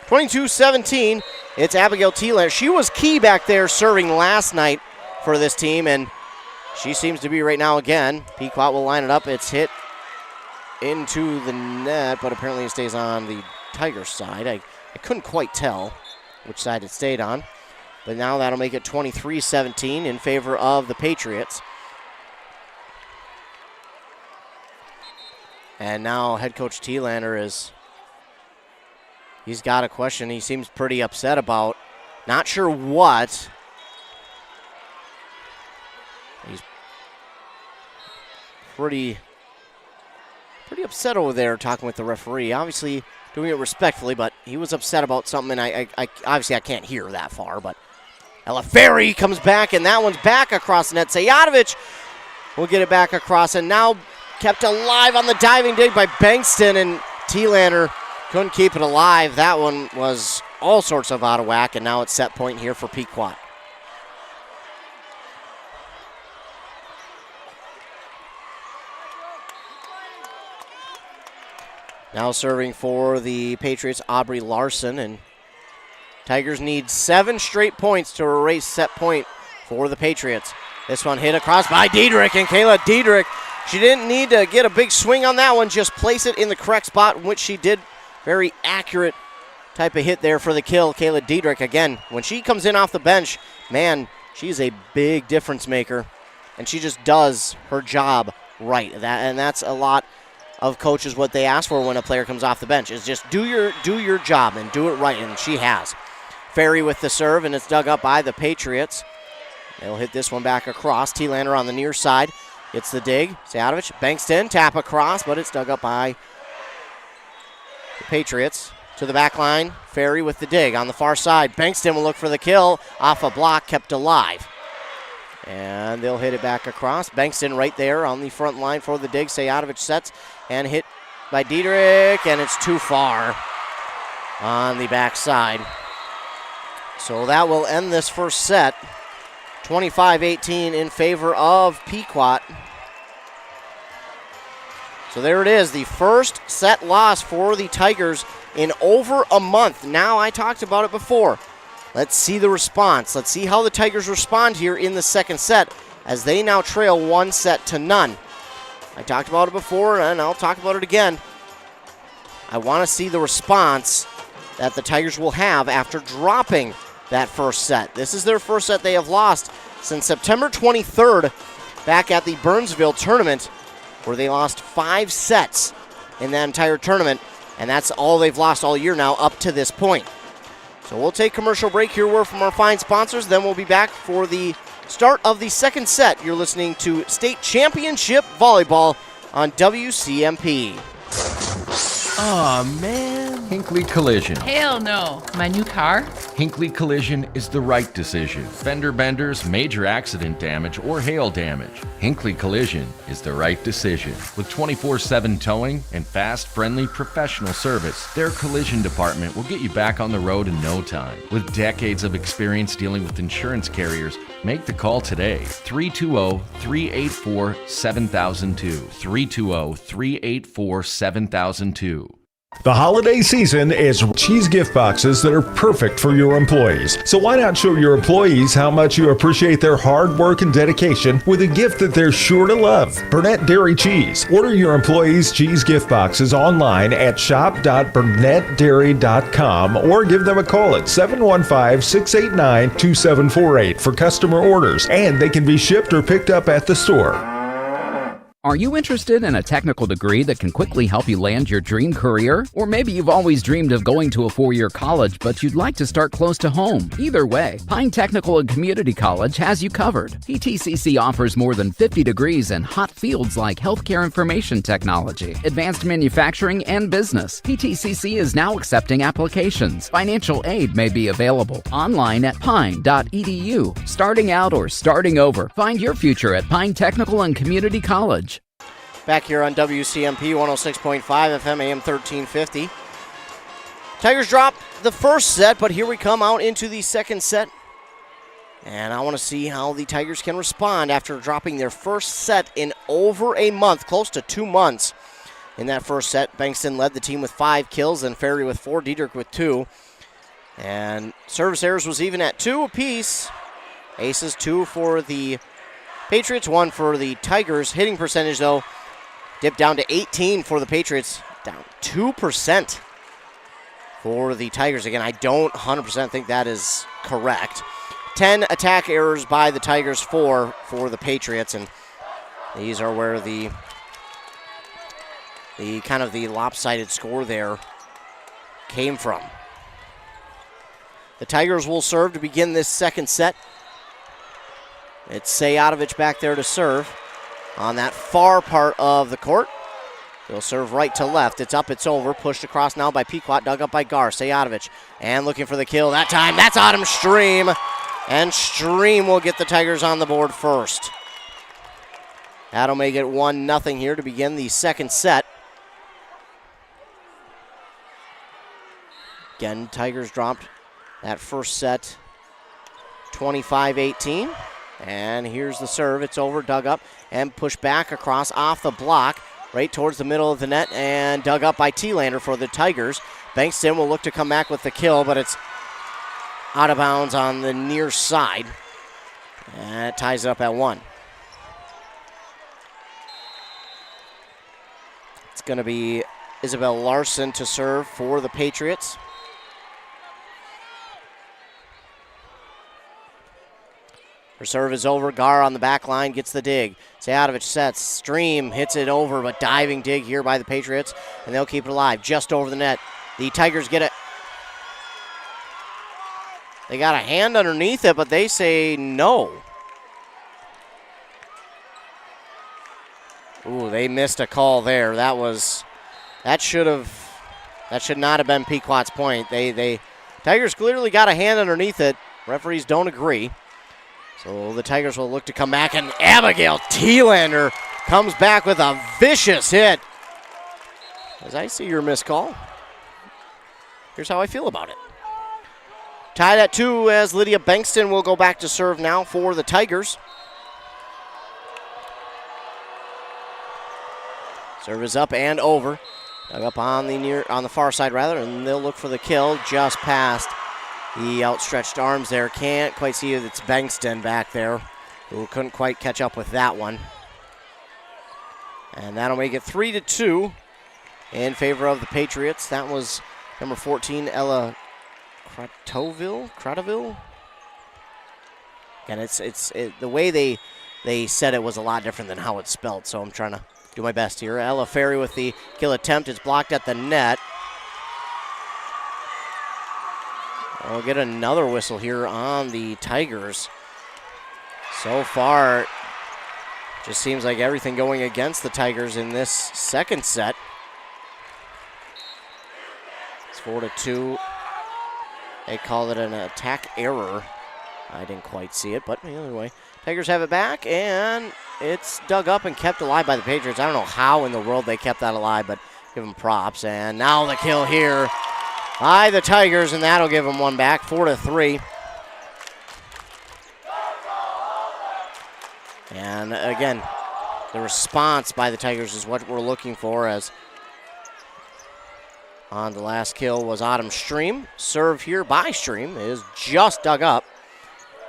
22-17, it's Abigail T-Lander. She was key back there serving last night for this team, and she seems to be right now again. Pequot will line it up. It's hit into the net, but apparently it stays on the Tigers side. I couldn't quite tell which side it stayed on, but now that'll make it 23-17 in favor of the Patriots. And now head coach T-Lander he's got a question he seems pretty upset about. Not sure what. He's pretty upset over there talking with the referee. Obviously doing it respectfully, but he was upset about something, and I obviously I can't hear that far, but Ella Ferry comes back, and that one's back across the net. Sayadovich will get it back across, and now kept alive on the diving dig by Bankston, and T-Lander couldn't keep it alive. That one was all sorts of out of whack, and now it's set point here for Pequot. Now serving for the Patriots, Aubrey Larson, and Tigers need 7 straight points to erase set point for the Patriots. This one hit across by Diedrich, and Kayla Diedrich She didn't need to get a big swing on that one, just place it in the correct spot, which she did. Very accurate type of hit there for the kill. Kayla Diedrich, again, when she comes in off the bench, man, she's a big difference maker, and she just does her job right. And that's a lot of coaches what they ask for when a player comes off the bench is just do your job and do it right, and she has. Ferry with the serve, and it's dug up by the Patriots. They'll hit this one back across. T-Lander on the near side. It's the dig. Sajatovic, Bankston, tap across, but it's dug up by the Patriots. To the back line, Ferry with the dig on the far side. Bankston will look for the kill. Off a block, kept alive. And they'll hit it back across. Bankston right there on the front line for the dig. Sajatovic sets and hit by Diedrich, and it's too far on the backside. So that will end this first set. 25-18 in favor of Pequot. So there it is, the first set loss for the Tigers in over a month. Now, I talked about it before. Let's see the response. Let's see how the Tigers respond here in the second set as they now trail 1-0. I talked about it before, and I'll talk about it again. I want to see the response that the Tigers will have after dropping that first set. This is their first set they have lost since September 23rd back at the Burnsville tournament, where they lost 5 sets in that entire tournament, and that's all they've lost all year now up to this point. So we'll take commercial break here. Word from our fine sponsors, then we'll be back for the start of the second set. You're listening to State Championship Volleyball on WCMP. Aw, man. Hinckley Collision. Hell no. My new car? Hinckley Collision is the right decision. Fender benders, major accident damage, or hail damage. Hinckley Collision is the right decision. With 24/7 towing and fast, friendly, professional service, their collision department will get you back on the road in no time. With decades of experience dealing with insurance carriers, make the call today. 320-384-7002. 320-384-7002. The holiday season is cheese gift boxes that are perfect for your employees. So why not show your employees how much you appreciate their hard work and dedication with a gift that they're sure to love? Burnett Dairy Cheese. Order your employees' cheese gift boxes online at shop.burnettdairy.com or give them a call at 715-689-2748 for customer orders, and they can be shipped or picked up at the store. Are you interested in a technical degree that can quickly help you land your dream career? Or maybe you've always dreamed of going to a 4-year college, but you'd like to start close to home. Either way, Pine Technical and Community College has you covered. PTCC offers more than 50 degrees in hot fields like healthcare information technology, advanced manufacturing, and business. PTCC is now accepting applications. Financial aid may be available online at pine.edu. Starting out or starting over, find your future at Pine Technical and Community College. Back here on WCMP 106.5 FM AM 1350. Tigers drop the first set, but here we come out into the second set. And I want to see how the Tigers can respond after dropping their first set in over a month, close to 2 months. In that first set, Bankston led the team with 5 kills and Ferry with 4, Diedrich with 2. And service errors was even at 2 apiece. Aces, 2 for the Patriots, 1 for the Tigers. Hitting percentage, though, dipped down to 18 for the Patriots, down 2% for the Tigers. Again, I don't 100% think that is correct. 10 attack errors by the Tigers, 4 for the Patriots, and these are where the kind of the lopsided score there came from. The Tigers will serve to begin this second set. It's Sajatovic back there to serve on that far part of the court. They'll serve right to left. It's up, it's over. Pushed across now by Pequot, dug up by Gar. Sajatovic, and looking for the kill that time. That's Autumn Stream, and Stream will get the Tigers on the board first. That'll make it 1-0 here to begin the second set. Again, Tigers dropped that first set 25-18. And here's the serve. It's over, dug up, and pushed back across off the block, right towards the middle of the net, and dug up by T-Lander for the Tigers. Bankston will look to come back with the kill, but it's out of bounds on the near side. And it ties it up at 1. going to be Isabel Larson to serve for the Patriots. Her serve is over. Gar on the back line gets the dig. Sayatovich sets. Stream hits it over, but diving dig here by the Patriots, and they'll keep it alive just over the net. The Tigers get it. They got a hand underneath it, but they say no. Ooh, they missed a call there. That should not have been Pequot's point. Tigers clearly got a hand underneath it. Referees don't agree. So the Tigers will look to come back, and Abigail Thielander comes back with a vicious hit. As I see your missed call, here's how I feel about it. Tied at 2 as Lydia Bankston will go back to serve now for the Tigers. Serve is up and over. Dug up on the far side rather, and they'll look for the kill just past the outstretched arms there. Can't quite see it. It's Bankston back there who couldn't quite catch up with that one. And that'll make it 3-2 in favor of the Patriots. That was number 14, Ella Cratoville. And the way they said it was a lot different than how it's spelled, so I'm trying to do my best here. Ella Ferry with the kill attempt. It's blocked at the net. We'll get another whistle here on the Tigers. So far, just seems like everything going against the Tigers in this second set. It's 4-2. They call it an attack error. I didn't quite see it, but either way. Tigers have it back, and it's dug up and kept alive by the Patriots. I don't know how in the world they kept that alive, but give them props. And now the kill here by the Tigers, and that'll give them one back, 4-3. And again, the response by the Tigers is what we're looking for, as on the last kill was Autumn Stream. Serve here by Stream is just dug up.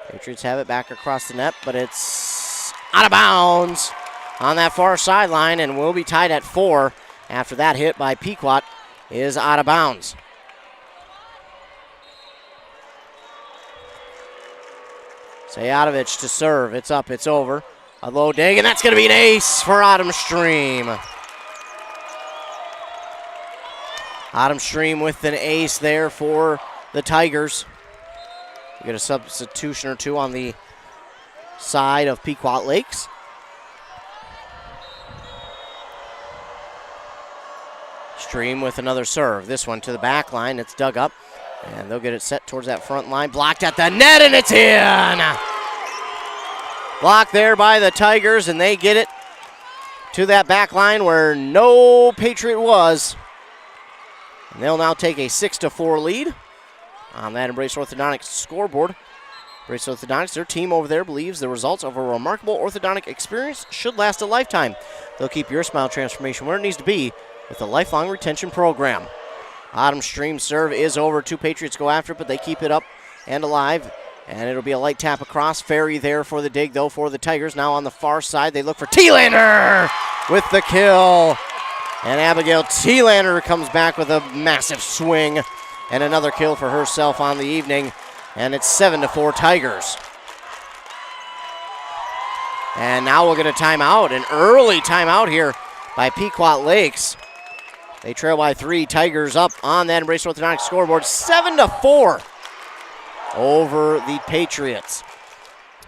Patriots have it back across the net, but it's out of bounds on that far sideline, and will be tied at 4 after that hit by Pequot is out of bounds. Sayatovich to serve. It's up, it's over. A low dig, and that's going to be an ace for Autumn Stream. Autumn Stream with an ace there for the Tigers. We get a substitution or two on the side of Pequot Lakes. Stream with another serve. This one to the back line. It's dug up, and they'll get it set towards that front line. Blocked at the net, and it's in! Blocked there by the Tigers, and they get it to that back line where no Patriot was. And they'll now take a 6-4 lead on that Embrace Orthodontics scoreboard. Embrace Orthodontics, their team over there, believes the results of a remarkable orthodontic experience should last a lifetime. They'll keep your smile transformation where it needs to be with a lifelong retention program. Autumn Stream serve is over. 2 Patriots go after it, but they keep it up and alive. And it'll be a light tap across. Ferry there for the dig, though, for the Tigers. Now on the far side, they look for Thielander with the kill. And Abigail Thielander comes back with a massive swing and another kill for herself on the evening. And it's 7-4 Tigers. And now we'll get a timeout, an early timeout here by Pequot Lakes. They trail by 3. Tigers up on that Embrace Orthodontics scoreboard, 7-4 over the Patriots.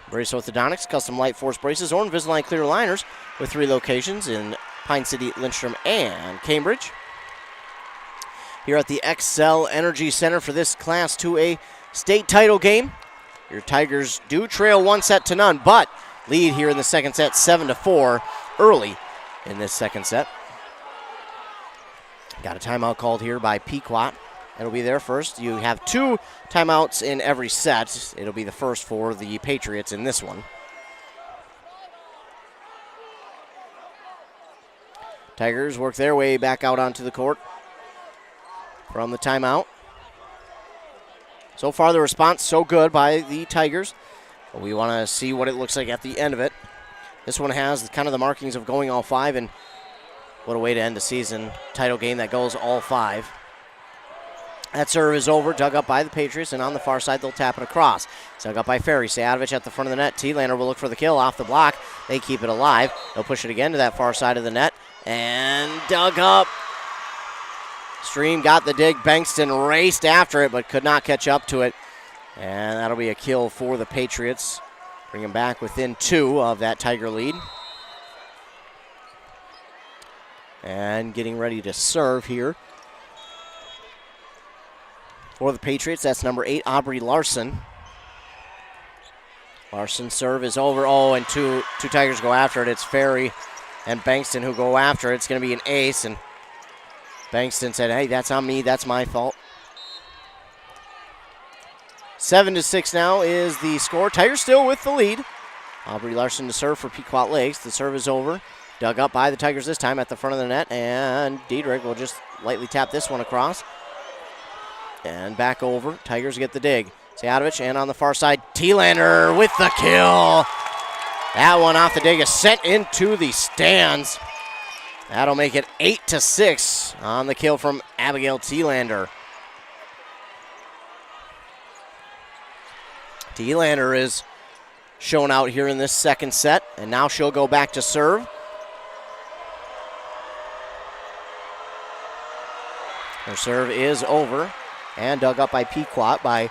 Embrace Orthodontics, custom light force braces or Invisalign clear aligners with 3 locations in Pine City, Lindstrom, and Cambridge. Here at the XL Energy Center for this Class 2A state title game. Your Tigers do trail 1-0, but lead here in the second set, 7-4 early in this second set. Got a timeout called here by Pequot. It'll be there first. You have 2 timeouts in every set. It'll be the first for the Patriots in this one. Tigers work their way back out onto the court from the timeout. So far the response so good by the Tigers. But we want to see what it looks like at the end of it. This one has kind of the markings of going all 5, and what a way to end the season. Title game that goes all 5. That serve is over, dug up by the Patriots, and on the far side, they'll tap it across. Dug up by Ferry. Sayadovich at the front of the net. T-Lander will look for the kill off the block. They keep it alive. They'll push it again to that far side of the net, and dug up. Stream got the dig. Bankston raced after it, but could not catch up to it. And that'll be a kill for the Patriots. Bring them back within 2 of that Tiger lead. And getting ready to serve here for the Patriots, that's number 8, Aubrey Larson. Larson's serve is over. Oh, and two Tigers go after it. It's Ferry and Bankston who go after it. It's going to be an ace, and Bankston said, hey, that's on me. That's my fault. 7-6 now is the score. Tigers still with the lead. Aubrey Larson to serve for Pequot Lakes. The serve is over. Dug up by the Tigers this time at the front of the net, and Diedrich will just lightly tap this one across. And back over. Tigers get the dig. Sayadovich, and on the far side, T-Lander with the kill. That one off the dig is sent into the stands. That'll make it 8-6 on the kill from Abigail T-Lander. T-Lander is shown out here in this second set, and now she'll go back to serve. Her serve is over. And dug up by Pequot by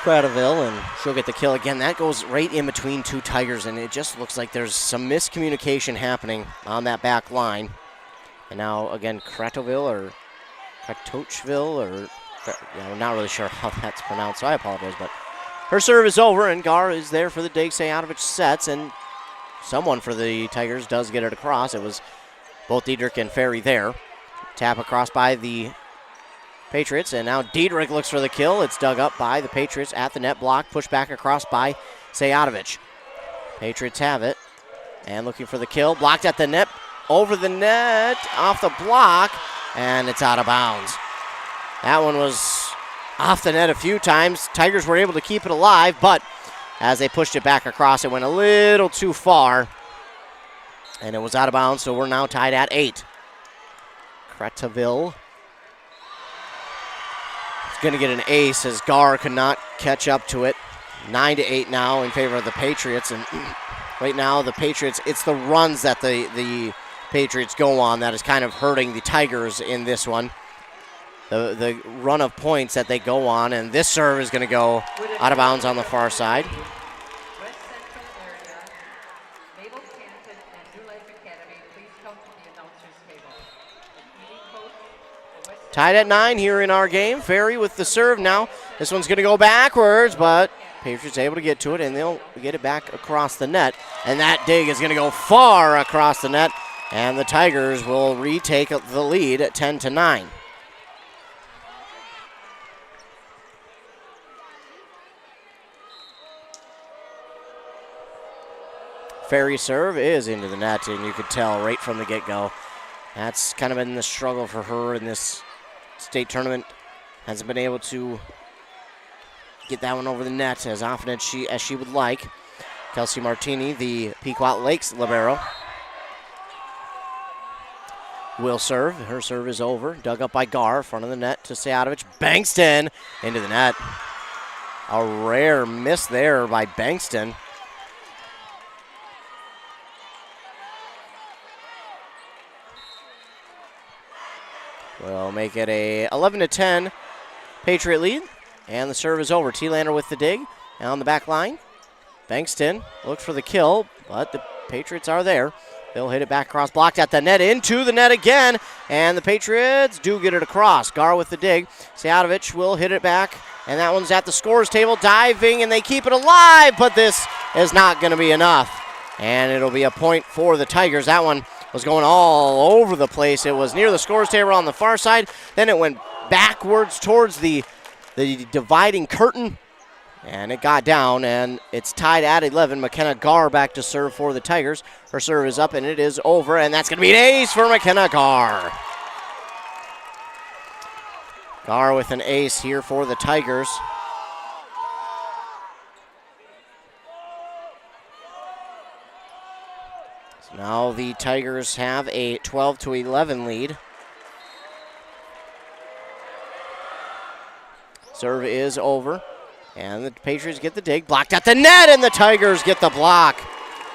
Cradaville, and she'll get the kill again. That goes right in between 2 Tigers, and it just looks like there's some miscommunication happening on that back line. And now, again, Cradaville or Kratochville, or I'm not really sure how that's pronounced, so I apologize. But her serve is over, and Gar is there for the dig. Sayadovich sets, and someone for the Tigers does get it across. It was both Diedrich and Ferry there. Tap across by the Patriots, and now Diedrich looks for the kill. It's dug up by the Patriots at the net block, pushed back across by Sayadovich. Patriots have it, and looking for the kill. Blocked at the net, over the net, off the block, and it's out of bounds. That one was off the net a few times. Tigers were able to keep it alive, but as they pushed it back across, it went a little too far, and it was out of bounds, so we're now tied at 8. Cretaville going to get an ace as Gar could not catch up to it. 9-8 now in favor of the Patriots, and right now the Patriots, it's the runs that the Patriots go on that is kind of hurting the Tigers in this one. The run of points that they go on, and this serve is going to go out of bounds on the far side. Tied at 9 here in our game. Ferry with the serve now. This one's going to go backwards, but Patriots able to get to it, and they'll get it back across the net. And that dig is going to go far across the net, and the Tigers will retake the lead at 10-9. Ferry serve is into the net, and you could tell right from the get-go. That's kind of been the struggle for her in this state tournament. Hasn't been able to get that one over the net as often as she would like. Kelsey Martini, the Pequot Lakes libero, will serve. Her serve is over. Dug up by Gar, front of the net to Sayadovich. Bankston into the net. A rare miss there by Bankston. We'll make it a 11-10 Patriot lead, and the serve is over. T-Lander with the dig, and on the back line, Bankston looked for the kill, but the Patriots are there. They'll hit it back across, blocked at the net, into the net again, and the Patriots do get it across. Gar with the dig. Sayadovich will hit it back, and that one's at the scores table, diving, and they keep it alive, but this is not going to be enough, and it'll be a point for the Tigers. That one was going all over the place. It was near the scores table on the far side. Then it went backwards towards the dividing curtain, and it got down, and it's tied at 11. McKenna Gar back to serve for the Tigers. Her serve is up, and it is over, and that's going to be an ace for McKenna Gar. Gar with an ace here for the Tigers. So now the Tigers have a 12-11 lead. Serve is over, and the Patriots get the dig. Blocked at the net, and the Tigers get the block.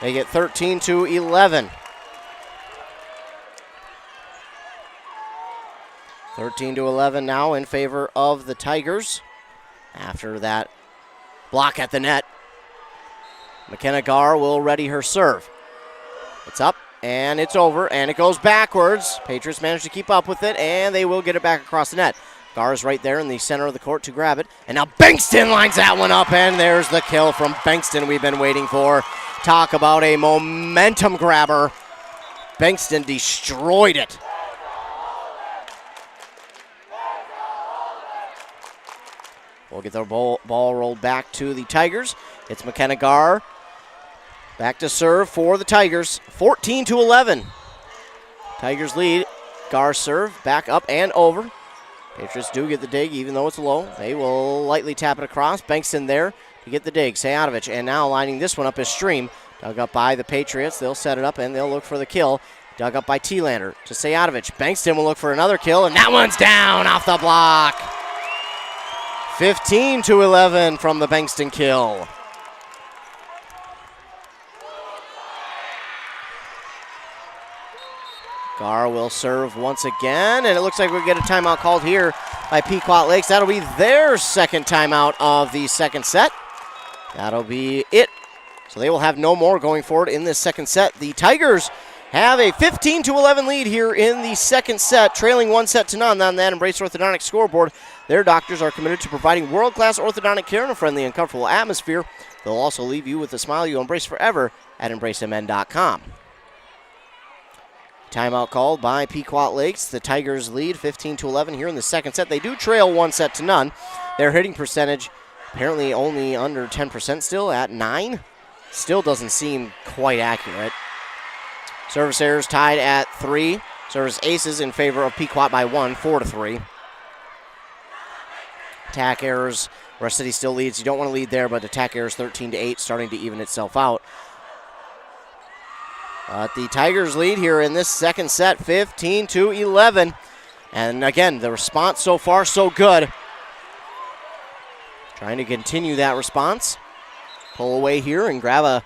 They get 13-11. 13-11 now in favor of the Tigers. After that block at the net, McKenna Garr will ready her serve. It's up, and it's over, and it goes backwards. Patriots manage to keep up with it, and they will get it back across the net. Garr is right there in the center of the court to grab it, and now Bankston lines that one up, and there's the kill from Bankston we've been waiting for. Talk about a momentum grabber. Bankston destroyed it. We'll get the ball rolled back to the Tigers. It's McKenna Garr. Back to serve for the Tigers. 14-11. Tigers lead. Garr serve. Back up and over. Patriots do get the dig even though it's low. They will lightly tap it across. Bankston there to get the dig. Sayatovich, and now lining this one up is Stream. Dug up by the Patriots. They'll set it up and they'll look for the kill. Dug up by T-Lander to Sayatovich. Bankston will look for another kill, and that one's down off the block. 15-11 from the Bankston kill. Garr will serve once again, and it looks like we'll get a timeout called here by Pequot Lakes. That'll be their second timeout of the second set. That'll be it. So they will have no more going forward in this second set. The Tigers have a 15-11 lead here in the second set, trailing 1-0 on that Embrace Orthodontic scoreboard. Their doctors are committed to providing world-class orthodontic care in a friendly and comfortable atmosphere. They'll also leave you with a smile you'll embrace forever at EmbraceMN.com. Timeout called by Pequot Lakes. The Tigers lead 15-11 here in the second set. They do trail 1-0. Their hitting percentage apparently only under 10% still at 9. Still doesn't seem quite accurate. Service errors tied at 3. Service aces in favor of Pequot by 1, 4-3. Attack errors, Rush City still leads. You don't want to lead there, but attack errors 13-8, starting to even itself out. The Tigers lead here in this second set, 15-11. And again, the response so far so good. Trying to continue that response. Pull away here and grab a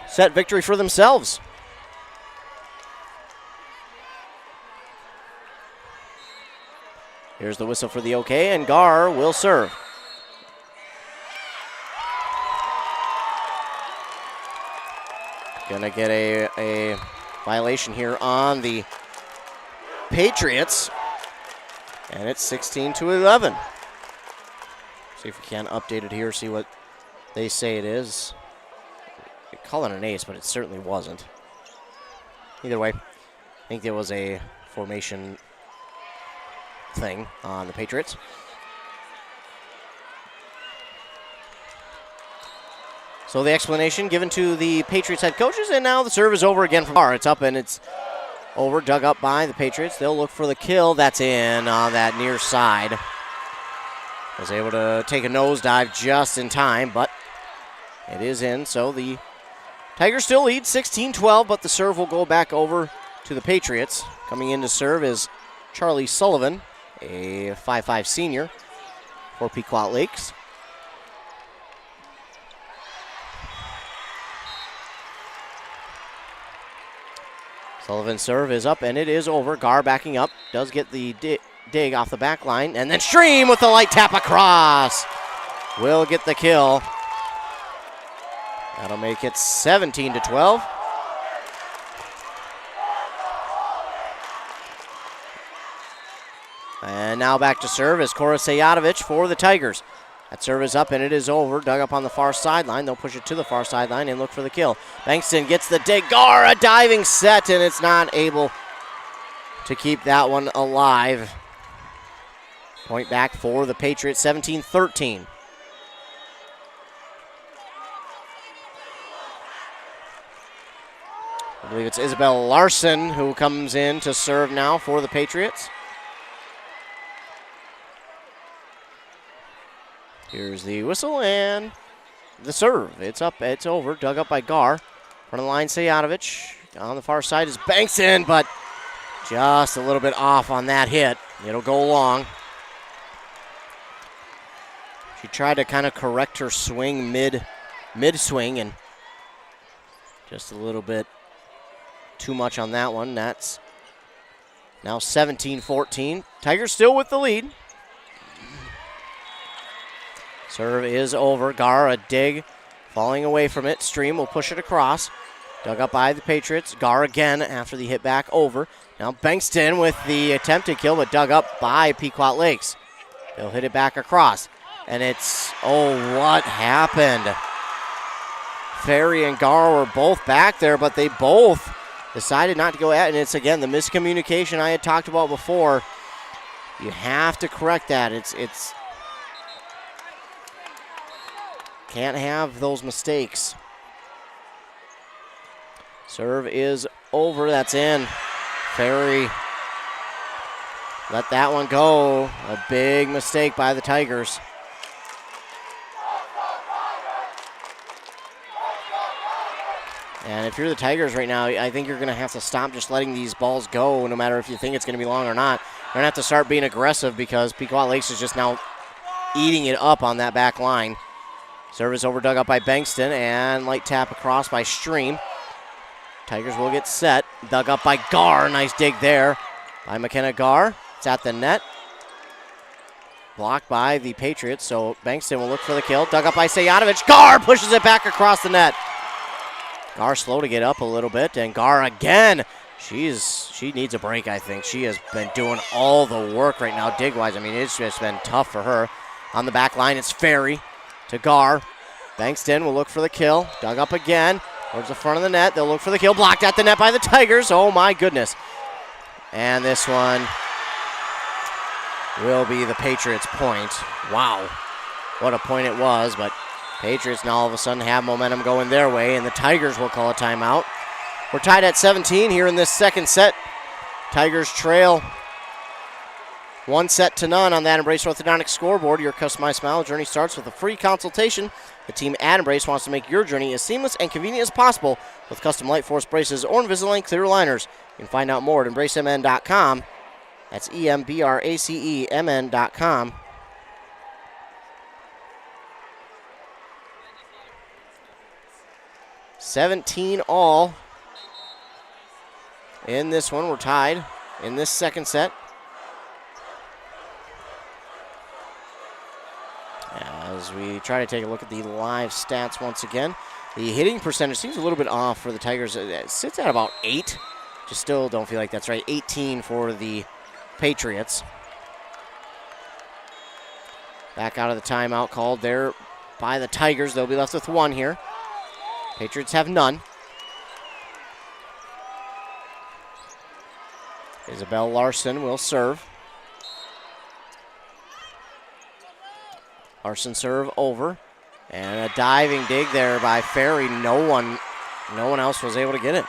set victory for themselves. Here's the whistle for the OK, and Garr will serve. Gonna get a violation here on the Patriots, and it's 16-11. See if we can update it here, see what they say it is. They call it an ace, but it certainly wasn't. Either way, I think there was a formation thing on the Patriots. So the explanation given to the Patriots head coaches, and now the serve is over again from Garr. It's up and it's over, dug up by the Patriots. They'll look for the kill. That's in on that near side. Was able to take a nosedive just in time, but it is in. So the Tigers still lead 16-12, but the serve will go back over to the Patriots. Coming in to serve is Charlie Sullivan, a 5'5" senior for Pequot Lakes. Sullivan's serve is up, and it is over. Garr backing up, does get the dig off the back line, and then Stream with the light tap across. Will get the kill. That'll make it 17-12. And now back to serve is Cora Sayatovich for the Tigers. That serve is up and it is over. Dug up on the far sideline. They'll push it to the far sideline and look for the kill. Bankston gets the dig. Garr, a diving set, and it's not able to keep that one alive. Point back for the Patriots, 17-13. I believe it's Isabel Larson who comes in to serve now for the Patriots. Here's the whistle and the serve. It's up, it's over. Dug up by Garr. Front of the line, Sayadovich. On the far side is Bankston, but just a little bit off on that hit. It'll go long. She tried to kind of correct her swing mid-swing, and just a little bit too much on that one. That's now 17-14. Tigers still with the lead. Serve is over. Gar, a dig, falling away from it. Stream will push it across. Dug up by the Patriots. Gar again after the hit back over. Now Bankston with the attempted kill, but dug up by Pequot Lakes. They'll hit it back across. And it's, what happened? Ferry and Gar were both back there, but they both decided not to go at it. And it's, again, the miscommunication I had talked about before. You have to correct that. It's can't have those mistakes. Serve is over. That's in. Ferry let that one go. A big mistake by the Tigers. And if you're the Tigers right now, I think you're going to have to stop just letting these balls go, no matter if you think it's going to be long or not. You're going to have to start being aggressive because Pequot Lakes is just now eating it up on that back line. Service over, dug up by Bankston, and light tap across by Stream. Tigers will get set. Dug up by Gar. Nice dig there by McKenna Gar. It's at the net. Blocked by the Patriots, so Bankston will look for the kill. Dug up by Sayadovich. Gar pushes it back across the net. Gar slow to get up a little bit, and Gar again. She needs a break, I think. She has been doing all the work right now, dig-wise. I mean, it's just been tough for her. On the back line, it's Ferry to Gar. Bankston will look for the kill. Dug up again. Towards the front of the net. They'll look for the kill. Blocked at the net by the Tigers. Oh, my goodness. And this one will be the Patriots' point. Wow. What a point it was, but Patriots now all of a sudden have momentum going their way, and the Tigers will call a timeout. We're tied at 17 here in this second set. Tigers trail 1-0 on that Embrace Orthodontics scoreboard. Your customized smile journey starts with a free consultation. The team at Embrace wants to make your journey as seamless and convenient as possible with custom Light Force braces or Invisalign clear aligners. You can find out more at embracemn.com. That's EMBRACEMN.com. $17 in this one. We're tied in this second set. As we try to take a look at the live stats once again, the hitting percentage seems a little bit off for the Tigers. It sits at about 8. Just still don't feel like that's right. 18 for the Patriots. Back out of the timeout called there by the Tigers. They'll be left with one here. Patriots have none. Isabel Larson will serve. Larson serve over. And a diving dig there by Ferry. No one else was able to get it.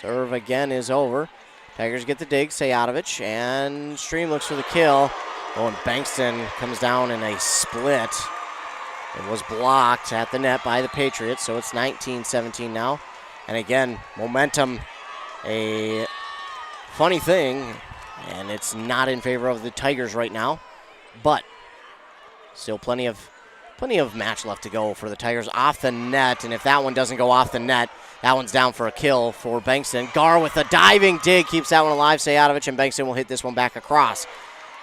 Serve again is over. Tigers get the dig, Sayadovich, and Stream looks for the kill. Oh, and Bankston comes down in a split. It was blocked at the net by the Patriots, so it's 19-17 now. And again, momentum, a funny thing, and it's not in favor of the Tigers right now, but still plenty of match left to go for the Tigers off the net, and if that one doesn't go off the net, that one's down for a kill for Bankston. Gar with a diving dig keeps that one alive. Sayadovich, and Bankston will hit this one back across.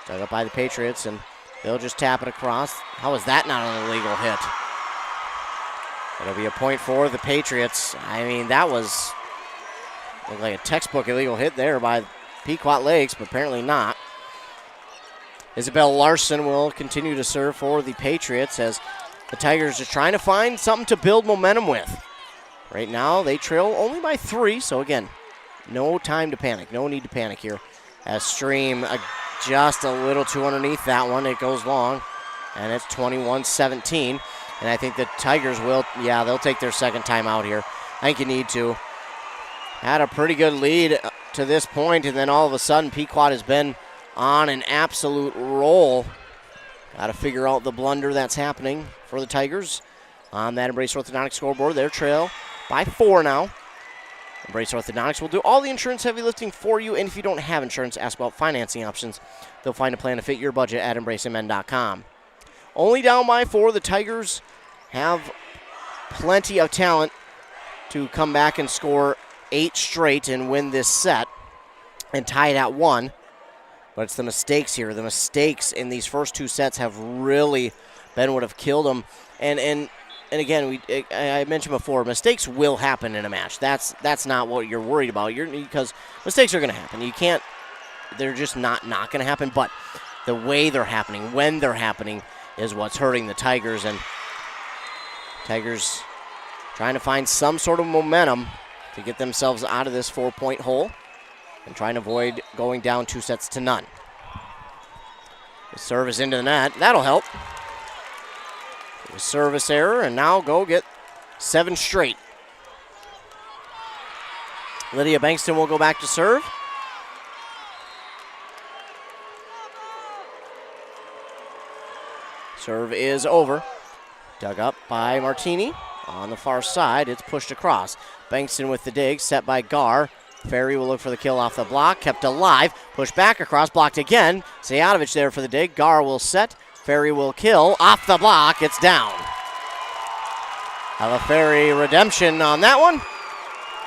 Dug up by the Patriots, and they'll just tap it across. How is that not an illegal hit? It'll be a point for the Patriots. I mean, that looked like a textbook illegal hit there by Pequot Lakes, but apparently not. Isabel Larson will continue to serve for the Patriots as the Tigers are trying to find something to build momentum with. Right now, they trail only by 3, so again, no time to panic. No need to panic here. As Stream just a little too underneath that one. It goes long, and it's 21-17. And I think the Tigers they'll take their second time out here. I think you need to. Had a pretty good lead to this point, and then all of a sudden Pequot has been on an absolute roll. Got to figure out the blunder that's happening for the Tigers on that Embrace Orthodontics scoreboard. Their trail by 4 now. Embrace Orthodontics will do all the insurance heavy lifting for you, and if you don't have insurance, ask about financing options. They'll find a plan to fit your budget at embracemn.com. Only down by 4. The Tigers have plenty of talent to come back and score 8 straight and win this set and tie it at 1. But it's the mistakes here. The mistakes in these first 2 sets have really been what have killed them. And again, I mentioned before, mistakes will happen in a match. That's not what you're worried about. Because mistakes are going to happen. You can't. They're just not going to happen. But the way they're happening, when they're happening, is what's hurting the Tigers. And Tigers trying to find some sort of momentum to get themselves out of this 4-point hole and trying to avoid going down 2-0. The serve is into the net. That'll help. The service error, and now go get 7 straight. Lydia Bankston will go back to serve. Serve is over. Dug up by Martini. On the far side, it's pushed across. Bankston with the dig, set by Gar. Ferry will look for the kill off the block, kept alive, pushed back across, blocked again. Sejanovic there for the dig. Gar will set, Ferry will kill, off the block, it's down. Ferry redemption on that one.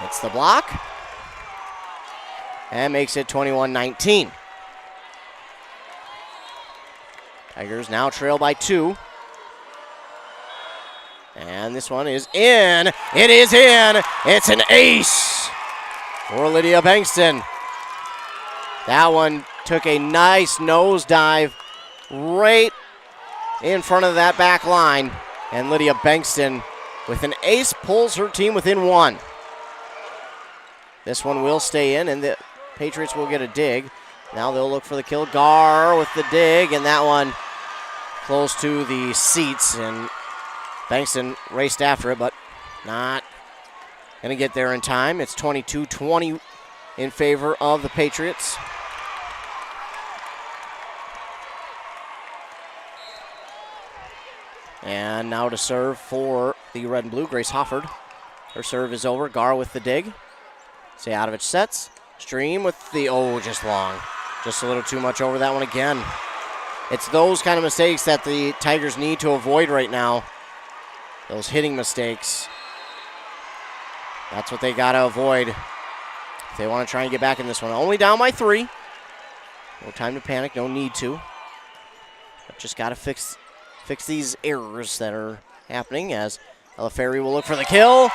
It's the block. And makes it 21-19. Tigers now trail by 2. And this one is in. It is in. It's an ace for Lydia Bankston. That one took a nice nosedive right in front of that back line. And Lydia Bankston, with an ace, pulls her team within 1. This one will stay in, and the Patriots will get a dig. Now they'll look for the kill. Gar with the dig, and that one close to the seats. And Bankston raced after it, but not going to get there in time. It's 22-20 in favor of the Patriots. And now to serve for the red and blue, Grace Hofford. Her serve is over. Gar with the dig. Sejanovic sets. Stream with the, just long. Just a little too much over that one again. It's those kind of mistakes that the Tigers need to avoid right now. Those hitting mistakes. That's what they got to avoid if they want to try and get back in this one. Only down by 3. No time to panic. No need to. But just got to fix these errors that are happening as Ferry will look for the kill.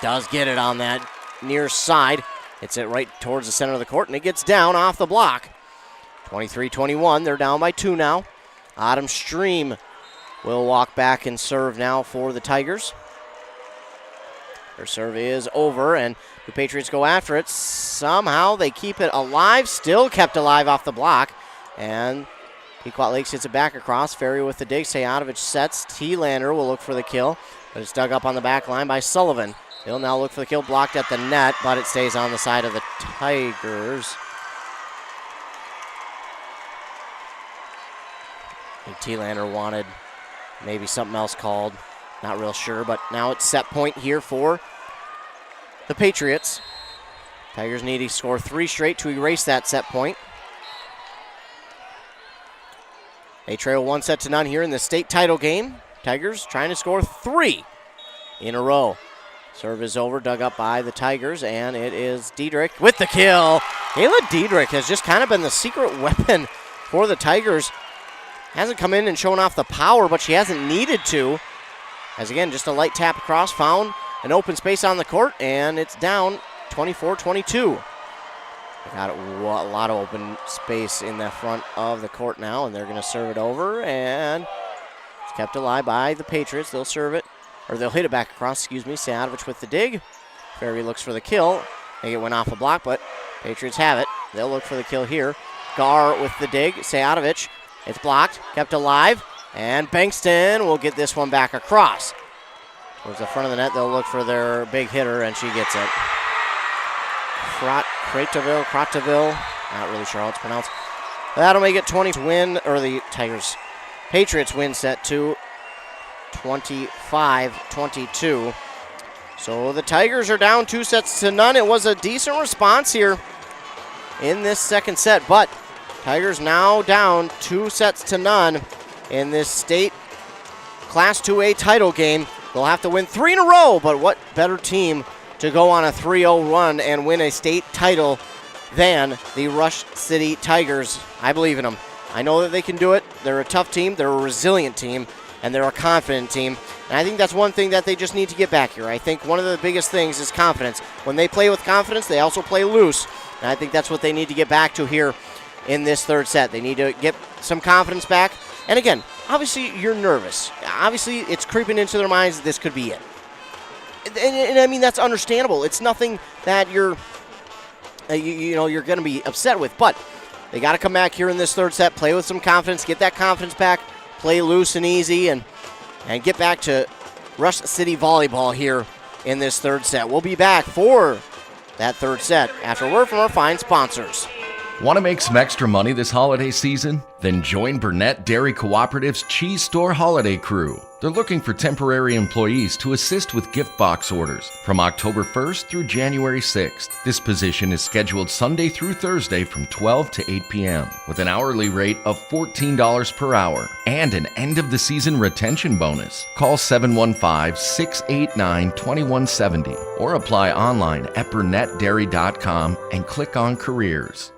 Does get it on that near side. Hits it right towards the center of the court, and it gets down off the block. 23-21. They're down by 2 now. Autumn Stream will walk back and serve now for the Tigers. Their serve is over, and the Patriots go after it. Somehow they keep it alive, still kept alive off the block. And Pequot Lakes hits it back across. Ferry with the dig. Sejanovic sets. T-Lander will look for the kill, but it's dug up on the back line by Sullivan. He'll now look for the kill, blocked at the net, but it stays on the side of the Tigers. I think T-Lander wanted maybe something else called. Not real sure, but now it's set point here for the Patriots. Tigers need to score 3 straight to erase that set point. They trail 1-0 here in the state title game. Tigers trying to score 3 in a row. Serve is over, dug up by the Tigers, and it is Diedrich with the kill. Kayla Diedrich has just kind of been the secret weapon for the Tigers. Hasn't come in and shown off the power, but she hasn't needed to. As again, just a light tap across, found an open space on the court, and it's down 24-22. They got a lot of open space in the front of the court now, and they're going to serve it over, and it's kept alive by the Patriots. They'll serve it, or they'll hit it back across, Sejanovic with the dig. Ferry looks for the kill. I think it went off a block, but Patriots have it. They'll look for the kill here. Gar with the dig. Sejanovic, it's blocked, kept alive, and Bankston will get this one back across. Towards the front of the net, they'll look for their big hitter, and she gets it. Crotteville. Not really sure how it's pronounced. That'll make it 20 to win, or the Patriots win set 2, 25-22. So the Tigers are down 2 sets to none. It was a decent response here in this second set, but Tigers now down 2 sets to none in this state Class 2A title game. They'll have to win 3 in a row, but what better team to go on a 3-0 run and win a state title than the Rush City Tigers. I believe in them. I know that they can do it. They're a tough team, they're a resilient team, and they're a confident team. And I think that's one thing that they just need to get back here. I think one of the biggest things is confidence. When they play with confidence, they also play loose. And I think that's what they need to get back to here in this third set. They need to get some confidence back. And again, obviously you're nervous. Obviously it's creeping into their minds that this could be it. And I mean, that's understandable. It's nothing that you're going to be upset with. But they got to come back here in this third set, play with some confidence, get that confidence back, play loose and easy, and get back to Rush City volleyball here in this third set. We'll be back for that third set after a word from our fine sponsors. Want to make some extra money this holiday season? Then join Burnett Dairy Cooperative's Cheese Store Holiday Crew. They're looking for temporary employees to assist with gift box orders from October 1st through January 6th. This position is scheduled Sunday through Thursday from 12 to 8 p.m. with an hourly rate of $14 per hour and an end-of-the-season retention bonus. Call 715-689-2170 or apply online at burnettdairy.com and click on Careers.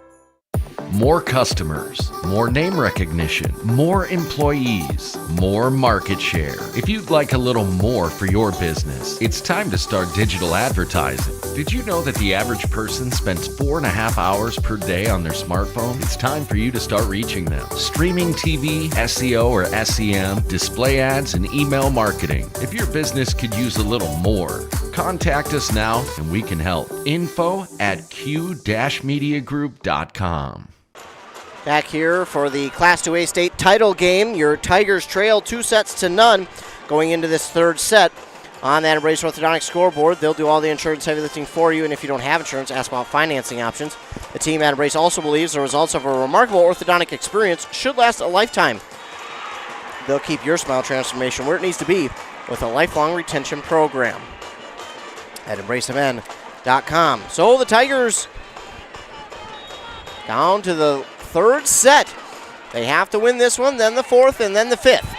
More customers, more name recognition, more employees, more market share. If you'd like a little more for your business, it's time to start digital advertising. Did you know that the average person spends 4.5 hours per day on their smartphone? It's time for you to start reaching them. Streaming TV, SEO or SEM, display ads, and email marketing. If your business could use a little more, contact us now and we can help. info@q-mediagroup.com. Back here for the Class 2A state title game. Your Tigers trail 2 sets to none going into this third set. On that Embrace Orthodontics scoreboard, they'll do all the insurance heavy lifting for you, and if you don't have insurance, ask about financing options. The team at Embrace also believes the results of a remarkable orthodontic experience should last a lifetime. They'll keep your smile transformation where it needs to be with a lifelong retention program at embracemn.com. So the Tigers down to the third set. They have to win this one, then the fourth, and then the fifth.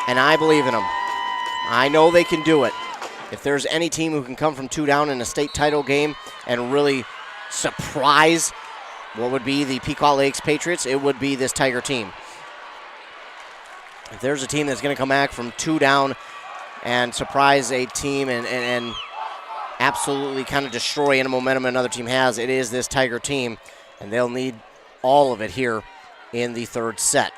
And I believe in them. I know they can do it. If there's any team who can come from 2 down in a state title game and really surprise what would be the Pequot Lakes Patriots, it would be this Tiger team. If there's a team that's going to come back from 2 down and surprise a team and absolutely kind of destroy any momentum another team has, it is this Tiger team, and they'll need all of it here in the third set.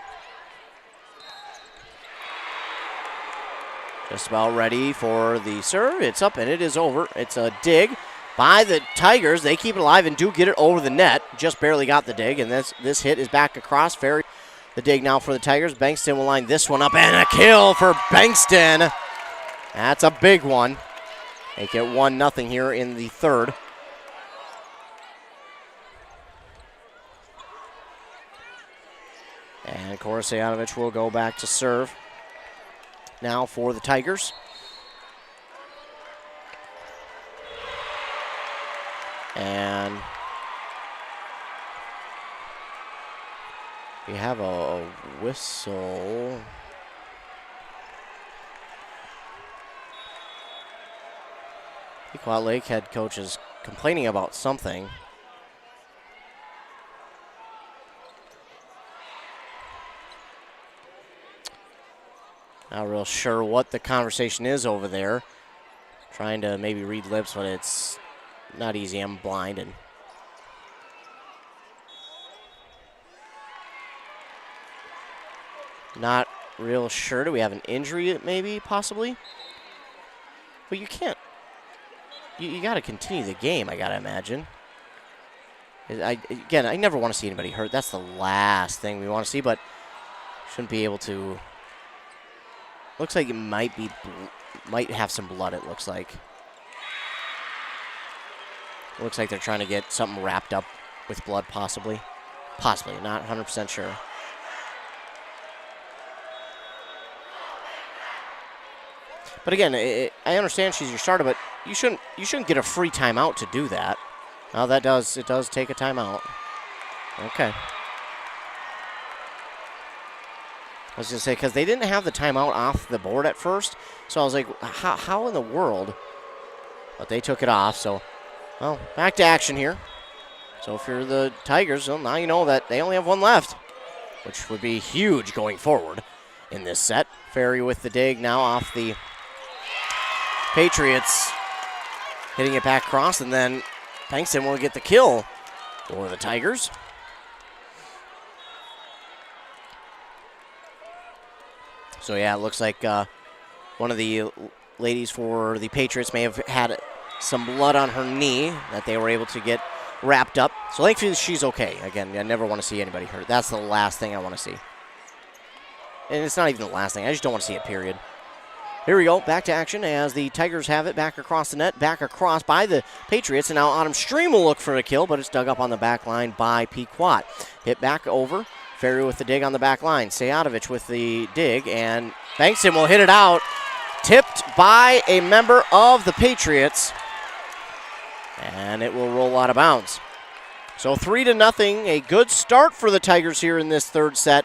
Just about ready for the serve. It's up and it is over. It's a dig by the Tigers. They keep it alive and do get it over the net. Just barely got the dig, and this hit is back across. The dig now for the Tigers. Bankston will line this one up, and a kill for Bankston. That's a big one. Make it 1-0 here in the third. And Korosejanovic will go back to serve now for the Tigers. And we have a whistle. Pequot Lake head coach is complaining about something. Not real sure what the conversation is over there. Trying to maybe read lips, but it's not easy. I'm blind. And not real sure. Do we have an injury maybe, possibly? But you can't. You got to continue the game, I got to imagine. Again, I never want to see anybody hurt. That's the last thing we want to see, but shouldn't be able to. Looks like it might have some blood, it looks like. Looks like they're trying to get something wrapped up with blood, possibly. Possibly, not 100% sure. But again, I understand she's your starter, but you shouldn't get a free timeout to do that. Now it does take a timeout. Okay. I was going to say, because they didn't have the timeout off the board at first, so I was like, how in the world? But they took it off, so, well, back to action here. So if you're the Tigers, well, now you know that they only have one left, which would be huge going forward in this set. Ferry with the dig now off the Patriots, hitting it back across, and then Bankston will get the kill for the Tigers. So yeah, it looks like one of the ladies for the Patriots may have had some blood on her knee that they were able to get wrapped up. So thankfully she's okay. Again, I never want to see anybody hurt. That's the last thing I want to see. And it's not even the last thing. I just don't want to see it, period. Here we go, back to action as the Tigers have it back across the net, back across by the Patriots, and now Autumn Stream will look for a kill, but it's dug up on the back line by Pequot. Hit back over, Ferry with the dig on the back line, Sejatovic with the dig, and Bankston will hit it out, tipped by a member of the Patriots, and it will roll out of bounds. So 3-0, a good start for the Tigers here in this third set.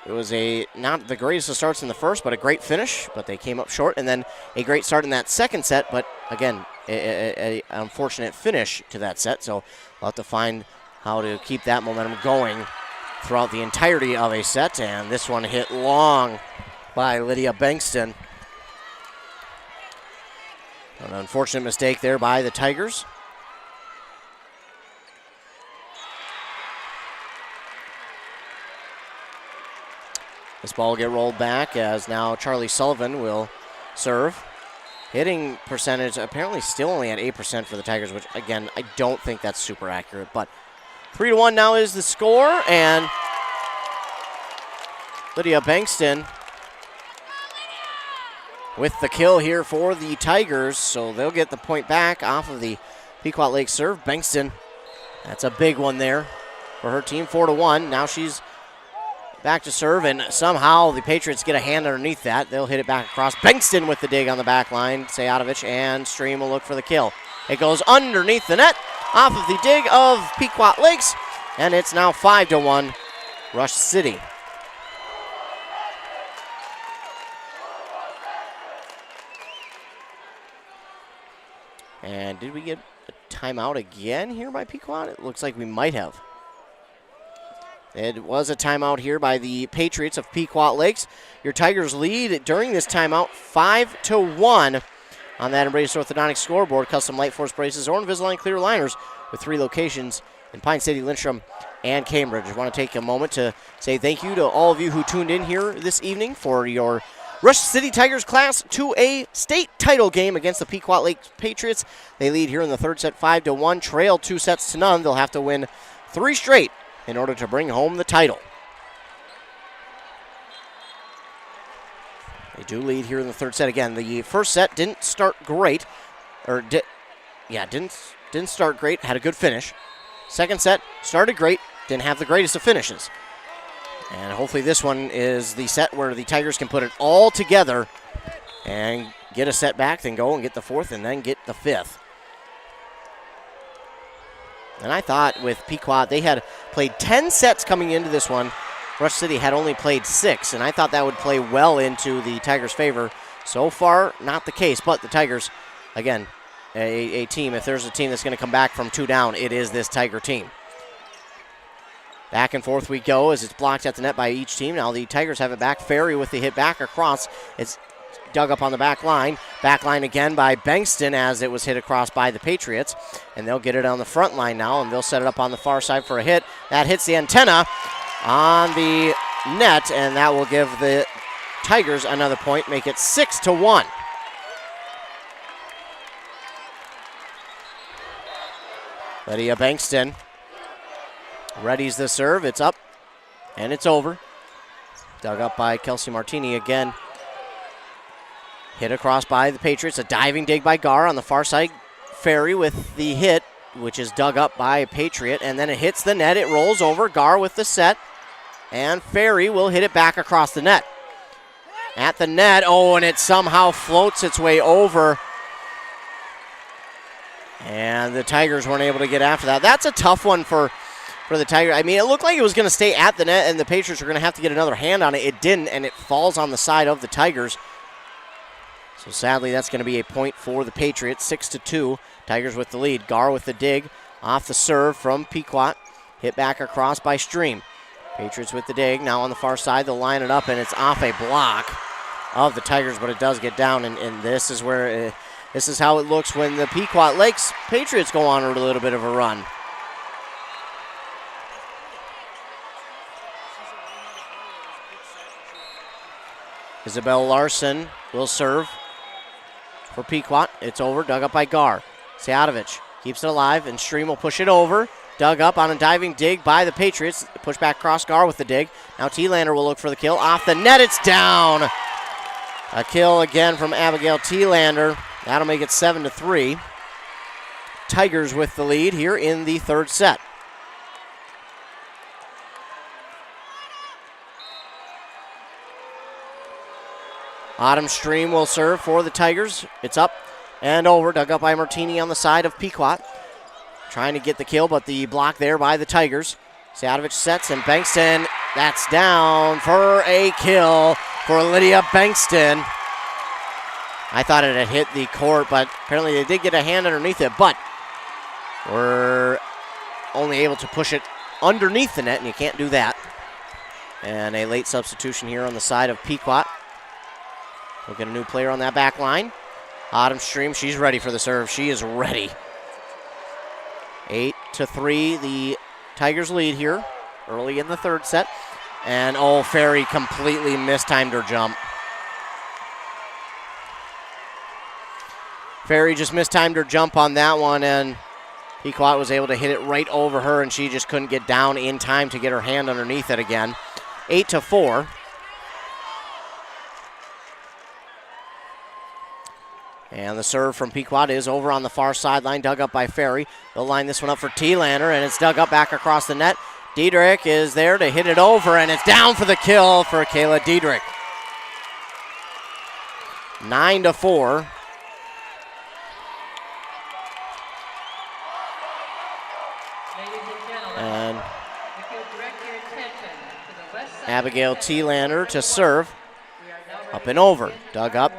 It was not the greatest of starts in the first, but a great finish, but they came up short. And then a great start in that second set, but again, an unfortunate finish to that set. So we'll have to find how to keep that momentum going throughout the entirety of a set. And this one hit long by Lydia Bankston. An unfortunate mistake there by the Tigers. This ball will get rolled back as now Charlie Sullivan will serve. Hitting percentage apparently still only at 8% for the Tigers, which again, I don't think that's super accurate, but 3-1 now is the score, and Lydia Bankston with the kill here for the Tigers, so they'll get the point back off of the Pequot Lake serve. Bankston, that's a big one there for her team, 4-1. Now she's back to serve, and somehow the Patriots get a hand underneath that. They'll hit it back across. Bankston with the dig on the back line. Sejatovic and Stream will look for the kill. It goes underneath the net, off of the dig of Pequot Lakes, and it's now 5-1 Rush City. And did we get a timeout again here by Pequot? It looks like we might have. It was a timeout here by the Patriots of Pequot Lakes. Your Tigers lead during this timeout 5-1 on that Embrace Orthodontics scoreboard. Custom Light Force braces or Invisalign clear aligners with 3 locations in Pine City, Lindstrom, and Cambridge. I want to take a moment to say thank you to all of you who tuned in here this evening for your Rush City Tigers Class 2A state title game against the Pequot Lakes Patriots. They lead here in the third set 5-1, trail 2-0. They'll have to win 3 straight in order to bring home the title. They do lead here in the third set. Again, the first set didn't start great, didn't start great, had a good finish. Second set started great, didn't have the greatest of finishes. And hopefully this one is the set where the Tigers can put it all together and get a set back, then go and get the fourth, and then get the fifth. And I thought with Pequot, they had played 10 sets coming into this one. Rush City had only played 6, and I thought that would play well into the Tigers' favor. So far, not the case, but the Tigers, again, a team, if there's a team that's going to come back from 2 down, it is this Tiger team. Back and forth we go as it's blocked at the net by each team. Now the Tigers have it back. Ferry with the hit back across. It's dug up on the back line. Back line again by Bankston as it was hit across by the Patriots. And they'll get it on the front line now, and they'll set it up on the far side for a hit. That hits the antenna on the net, and that will give the Tigers another point, make it 6-1. Lydia Bankston readies the serve. It's up, and it's over. Dug up by Kelsey Martini again. Hit across by the Patriots. A diving dig by Gar on the far side. Ferry with the hit, which is dug up by a Patriot, and then it hits the net. It rolls over. Gar with the set, and Ferry will hit it back across the net. At the net, and it somehow floats its way over. And the Tigers weren't able to get after that. That's a tough one for the Tigers. I mean, it looked like it was going to stay at the net, and the Patriots were going to have to get another hand on it. It didn't, and it falls on the side of the Tigers. So sadly, that's going to be a point for the Patriots, 6-2. Tigers with the lead. Gar with the dig off the serve from Pequot. Hit back across by Stream. Patriots with the dig. Now on the far side, they'll line it up, and it's off a block of the Tigers, but it does get down, and this is where this is how it looks when the Pequot Lakes Patriots go on a little bit of a run. Isabel Larson will serve for Pequot. It's over, dug up by Gar. Seatovich keeps it alive, and Stream will push it over. Dug up on a diving dig by the Patriots. Push back across Gar with the dig. Now T-Lander will look for the kill. Off the net, it's down. A kill again from Abigail T-Lander. That'll make it 7-3. Tigers with the lead here in the third set. Autumn Stream will serve for the Tigers. It's up and over. Dug up by Martini on the side of Pequot. Trying to get the kill, but the block there by the Tigers. Sadovich sets, and Bankston, that's down for a kill for Lydia Bankston. I thought it had hit the court, but apparently they did get a hand underneath it, but we're only able to push it underneath the net, and you can't do that. And a late substitution here on the side of Pequot. We'll get a new player on that back line. Autumn Stream, she's ready for the serve. She is ready. 8-3, the Tigers lead here early in the third set. And Ferry completely mistimed her jump. Ferry just mistimed her jump on that one, and Pequot was able to hit it right over her, and she just couldn't get down in time to get her hand underneath it again. 8-4. And the serve from Pequot is over on the far sideline, dug up by Ferry. They'll line this one up for T-Lander, and it's dug up back across the net. Diedrich is there to hit it over, and it's down for the kill for Kayla Diedrich. 9-4. And Abigail T-Lander to serve. Up and over. Dug up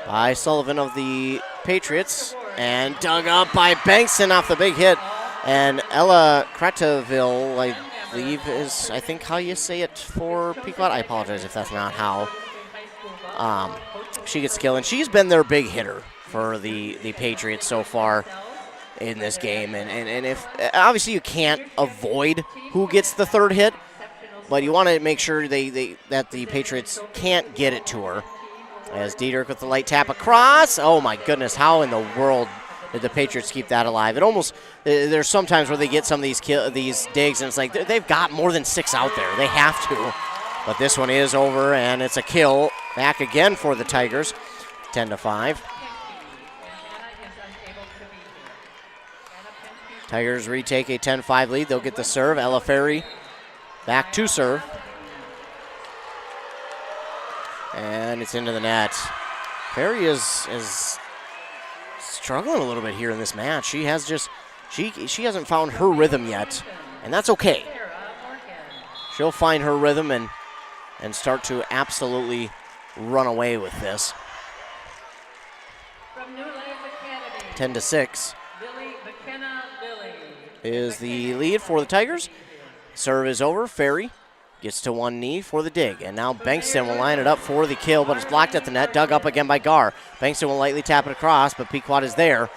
by Sullivan of the Patriots. And dug up by Bankston off the big hit. And Ella Creteville, I believe, is, I think, how you say it for Pequot. I apologize if that's not how. She gets killed. And she's been their big hitter for the Patriots so far in this game. And if obviously you can't avoid who gets the third hit, but you want to make sure that the Patriots can't get it to her. As Diedrich with the light tap across. Oh my goodness, how in the world did the Patriots keep that alive? It almost, there's sometimes where they get some of these digs, and it's like they've got more than 6 out there. They have to. But this one is over, and it's a kill back again for the Tigers. 10-5. Tigers retake a 10-5 lead. They'll get the serve. Ella Ferry back to serve. And it's into the net. Ferry is struggling a little bit here in this match. She hasn't found her rhythm yet, and that's okay. She'll find her rhythm and start to absolutely run away with this. 10-6 is the lead for the Tigers. Serve is over. Ferry gets to one knee for the dig. And now Bankston will line it up for the kill, but it's blocked at the net. Dug up again by Gar. Bankston will lightly tap it across, but Pequot is there.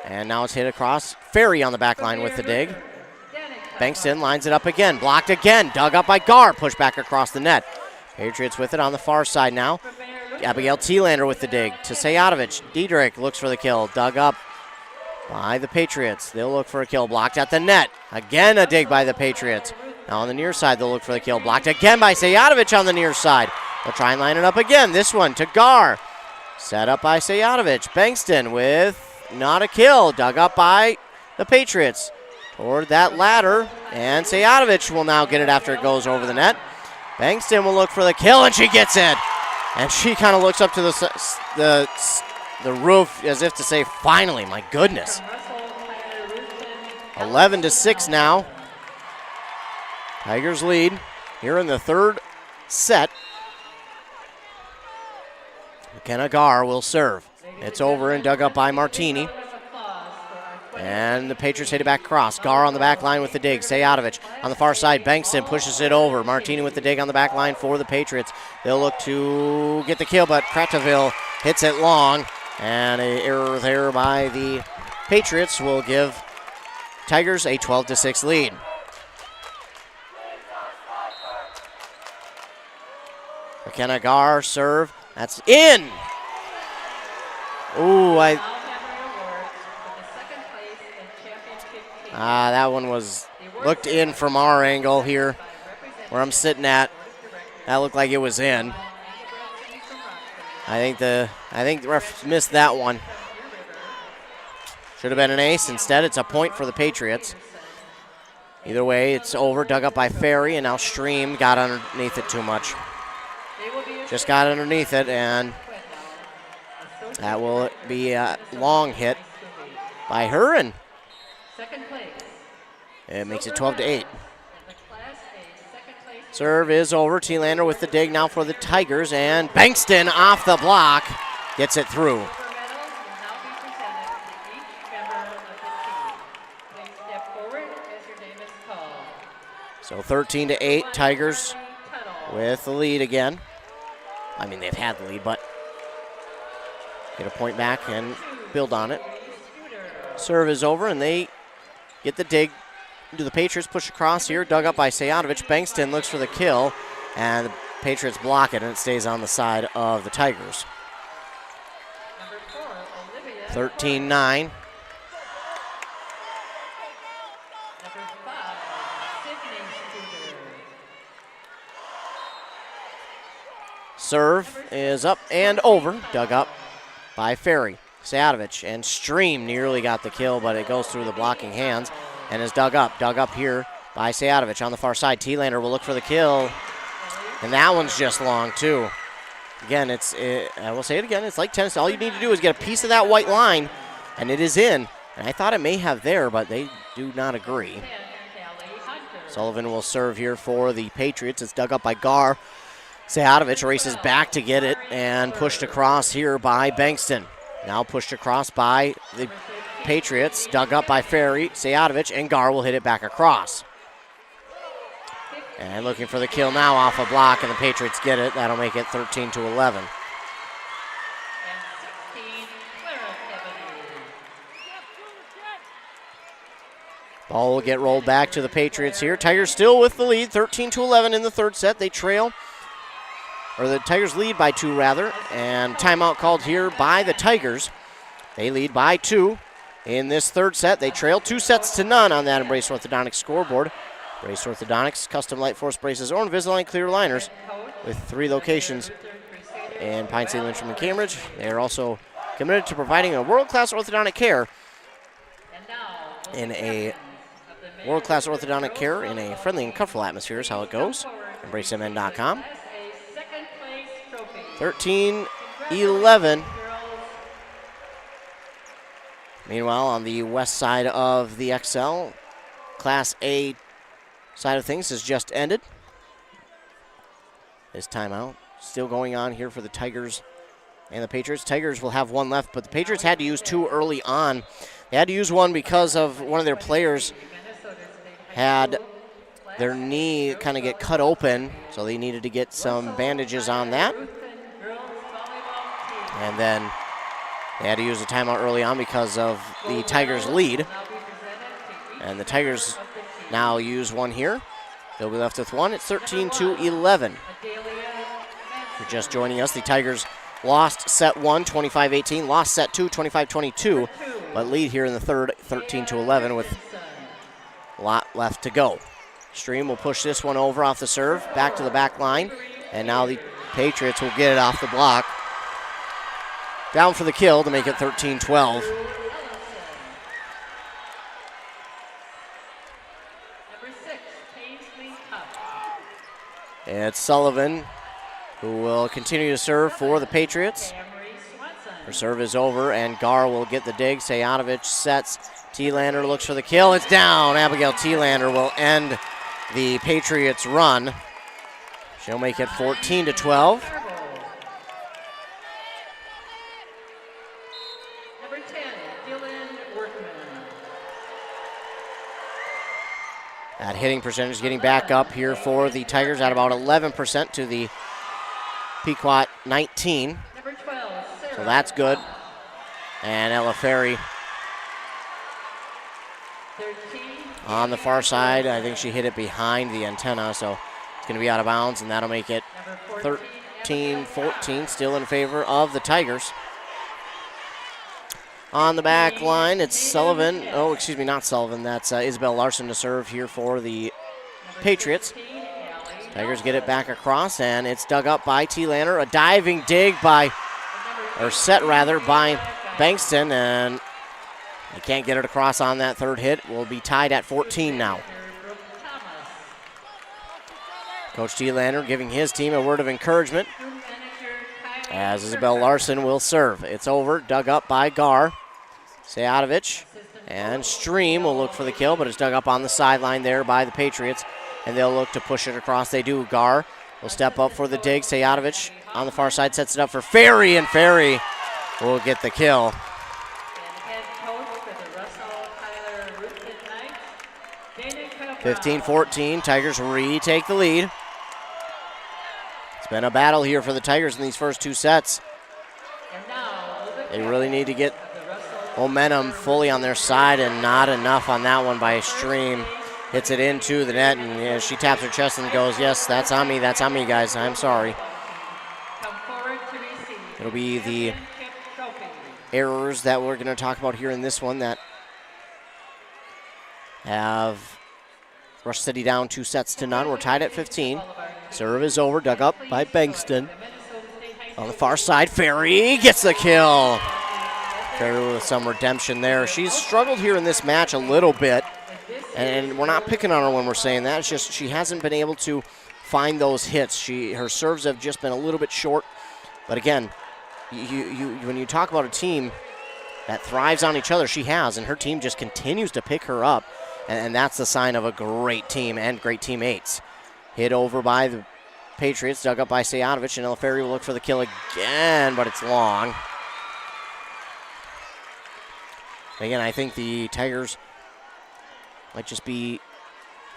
And now it's hit across. Ferry on the back line with the dig. Bankston lines it up again. Blocked again. Dug up by Gar. Pushed back across the net. Patriots with it on the far side now. Abigail T-Lander with the dig to Seatovich. Diedrich looks for the kill. Dug up by the Patriots. They'll look for a kill. Blocked at the net. Again a dig by the Patriots. Now on the near side, they'll look for the kill. Blocked again by Seatovich on the near side. They'll try and line it up again. This one to Gar. Set up by Sayatovich. Bankston with not a kill. Dug up by the Patriots. Toward that ladder. And Sayatovich will now get it after it goes over the net. Bankston will look for the kill, and she gets it. And she kind of looks up to the roof as if to say, finally, my goodness. 11-6 now. Tigers lead here in the third set. McKenna Garr will serve. It's over and dug up by Martini. And the Patriots hit it back across. Garr on the back line with the dig. Sayatovich on the far side. Bankston pushes it over. Martini with the dig on the back line for the Patriots. They'll look to get the kill, but Krataville hits it long. And an error there by the Patriots will give Tigers a 12-6 lead. McKenna Garr serve. That's in. Ooh, that one looked in from our angle here, where I'm sitting at. That looked like it was in. I think the ref missed that one. Should have been an ace. Instead, it's a point for the Patriots. Either way, it's over. Dug up by Ferry, and now Stream got underneath it too much. Just got underneath it, and that will be a long hit by her, and it makes it 12-8. Serve is over. T-Lander with the dig now for the Tigers, and Bankston off the block gets it through. So 13-8, Tigers with the lead again. I mean, they've had the lead, but get a point back and build on it. Serve is over, and they get the dig into the Patriots. Push across here, dug up by Sayatovich. Bankston looks for the kill, and the Patriots block it, and it stays on the side of the Tigers. 13-9. Serve is up and over. Dug up by Ferry. Sayatovich and Stream nearly got the kill, but it goes through the blocking hands and is dug up. Dug up here by Sayatovich on the far side. T-Lander will look for the kill, and that one's just long too. Again, I will say it again, it's like tennis. All you need to do is get a piece of that white line, and it is in. And I thought it may have there, but they do not agree. Sullivan will serve here for the Patriots. It's dug up by Garr. Sayatovich races back to get it and pushed across here by Bankston. Now pushed across by the Patriots, dug up by Ferry, Sayatovich, and Garr will hit it back across. And looking for the kill now off a block, and the Patriots get it. That'll make it 13-11. Ball will get rolled back to the Patriots here. Tigers still with the lead, 13-11 in the third set. They trail. Or the Tigers lead by 2, rather, and timeout called here by the Tigers. They lead by 2 in this third set. They trail 2-0 on that Embrace Orthodontics scoreboard. Embrace Orthodontics, custom light force braces, or Invisalign clear liners with 3 locations in Pine City, Lynchburg, and Cambridge. They are also committed to providing a world-class orthodontic care in a friendly and comfortable atmosphere is how it goes. EmbraceMN.com. 13-11. Meanwhile, on the west side of the XL, Class A side of things has just ended. This timeout still going on here for the Tigers and the Patriots. Tigers will have 1 left, but the Patriots had to use 2 early on. They had to use 1 because of one of their players had their knee kind of get cut open, so they needed to get some bandages on that. And then they had to use a timeout early on because of the Tigers' lead. And the Tigers now use 1 here. They'll be left with 1. It's 13-11. If you're just joining us, the Tigers lost set 1, 25-18. Lost set 2, 25-22. But lead here in the third, 13-11, with a lot left to go. Stream will push this one over off the serve, back to the back line. And now the Patriots will get it off the block. down for the kill to make it 13-12. It's Sullivan who will continue to serve for the Patriots. Her serve is over, and Gar will get the dig. Sayanovich sets. T-Lander looks for the kill. It's down. Abigail T-Lander will end the Patriots' run. She'll make it 14-12. That hitting percentage getting back up here for the Tigers at about 11% to the Pequot 19. So that's good. And Ella Ferry on the far side. I think she hit it behind the antenna, so it's going to be out of bounds, and that'll make it 13-14, still in favor of the Tigers. On the back line, it's Sullivan. Oh, excuse me, not Sullivan. That's Isabel Larson to serve here for the Patriots. Tigers get it back across, and it's dug up by T-Lander. A diving dig by, or set rather, by Bankston, and they can't get it across on that third hit. We'll be tied at 14 now. Coach T-Lander giving his team a word of encouragement as Isabel Larson will serve. It's over, dug up by Gar. Sayatovich and Stream will look for the kill, but it's dug up on the sideline there by the Patriots, and they'll look to push it across. They do. Gar will step up for the dig. Sayatovich on the far side sets it up for Ferry, and Ferry will get the kill. 15-14, Tigers retake the lead. It's been a battle here for the Tigers in these first two sets. They really need to get momentum fully on their side, and not enough on that one by Stream. Hits it into the net, and she taps her chest and goes, yes, that's on me, guys. I'm sorry. It'll be the errors that we're going to talk about here in this one that have Rush City down 2-0. We're tied at 15. Serve is over, dug up by Bankston. On the far side, Ferry gets the kill. Ferry with some redemption there. She's struggled here in this match a little bit, and we're not picking on her when we're saying that. It's just she hasn't been able to find those hits. Her serves have just been a little bit short. But again, when you talk about a team that thrives on each other, she has, and her team just continues to pick her up, and that's the sign of a great team and great teammates. Hit over by the Patriots, dug up by Sayanovich, and Ferry will look for the kill again, but it's long. Again, I think the Tigers might just be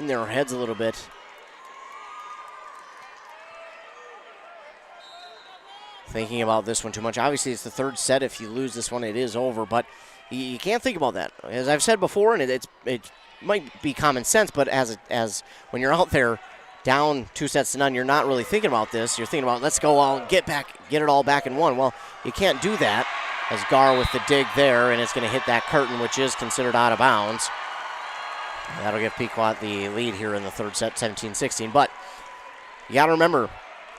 in their heads a little bit. Thinking about this one too much. Obviously, it's the third set. If you lose this one, it is over, but you can't think about that. As I've said before, and it might be common sense, but as when you're out there down 2-0, you're not really thinking about this. You're thinking about, let's go all get it all back in one. Well, you can't do that. As Gar with the dig there, and it's going to hit that curtain, which is considered out of bounds. That'll give Pequot the lead here in the third set, 17-16. But you got to remember,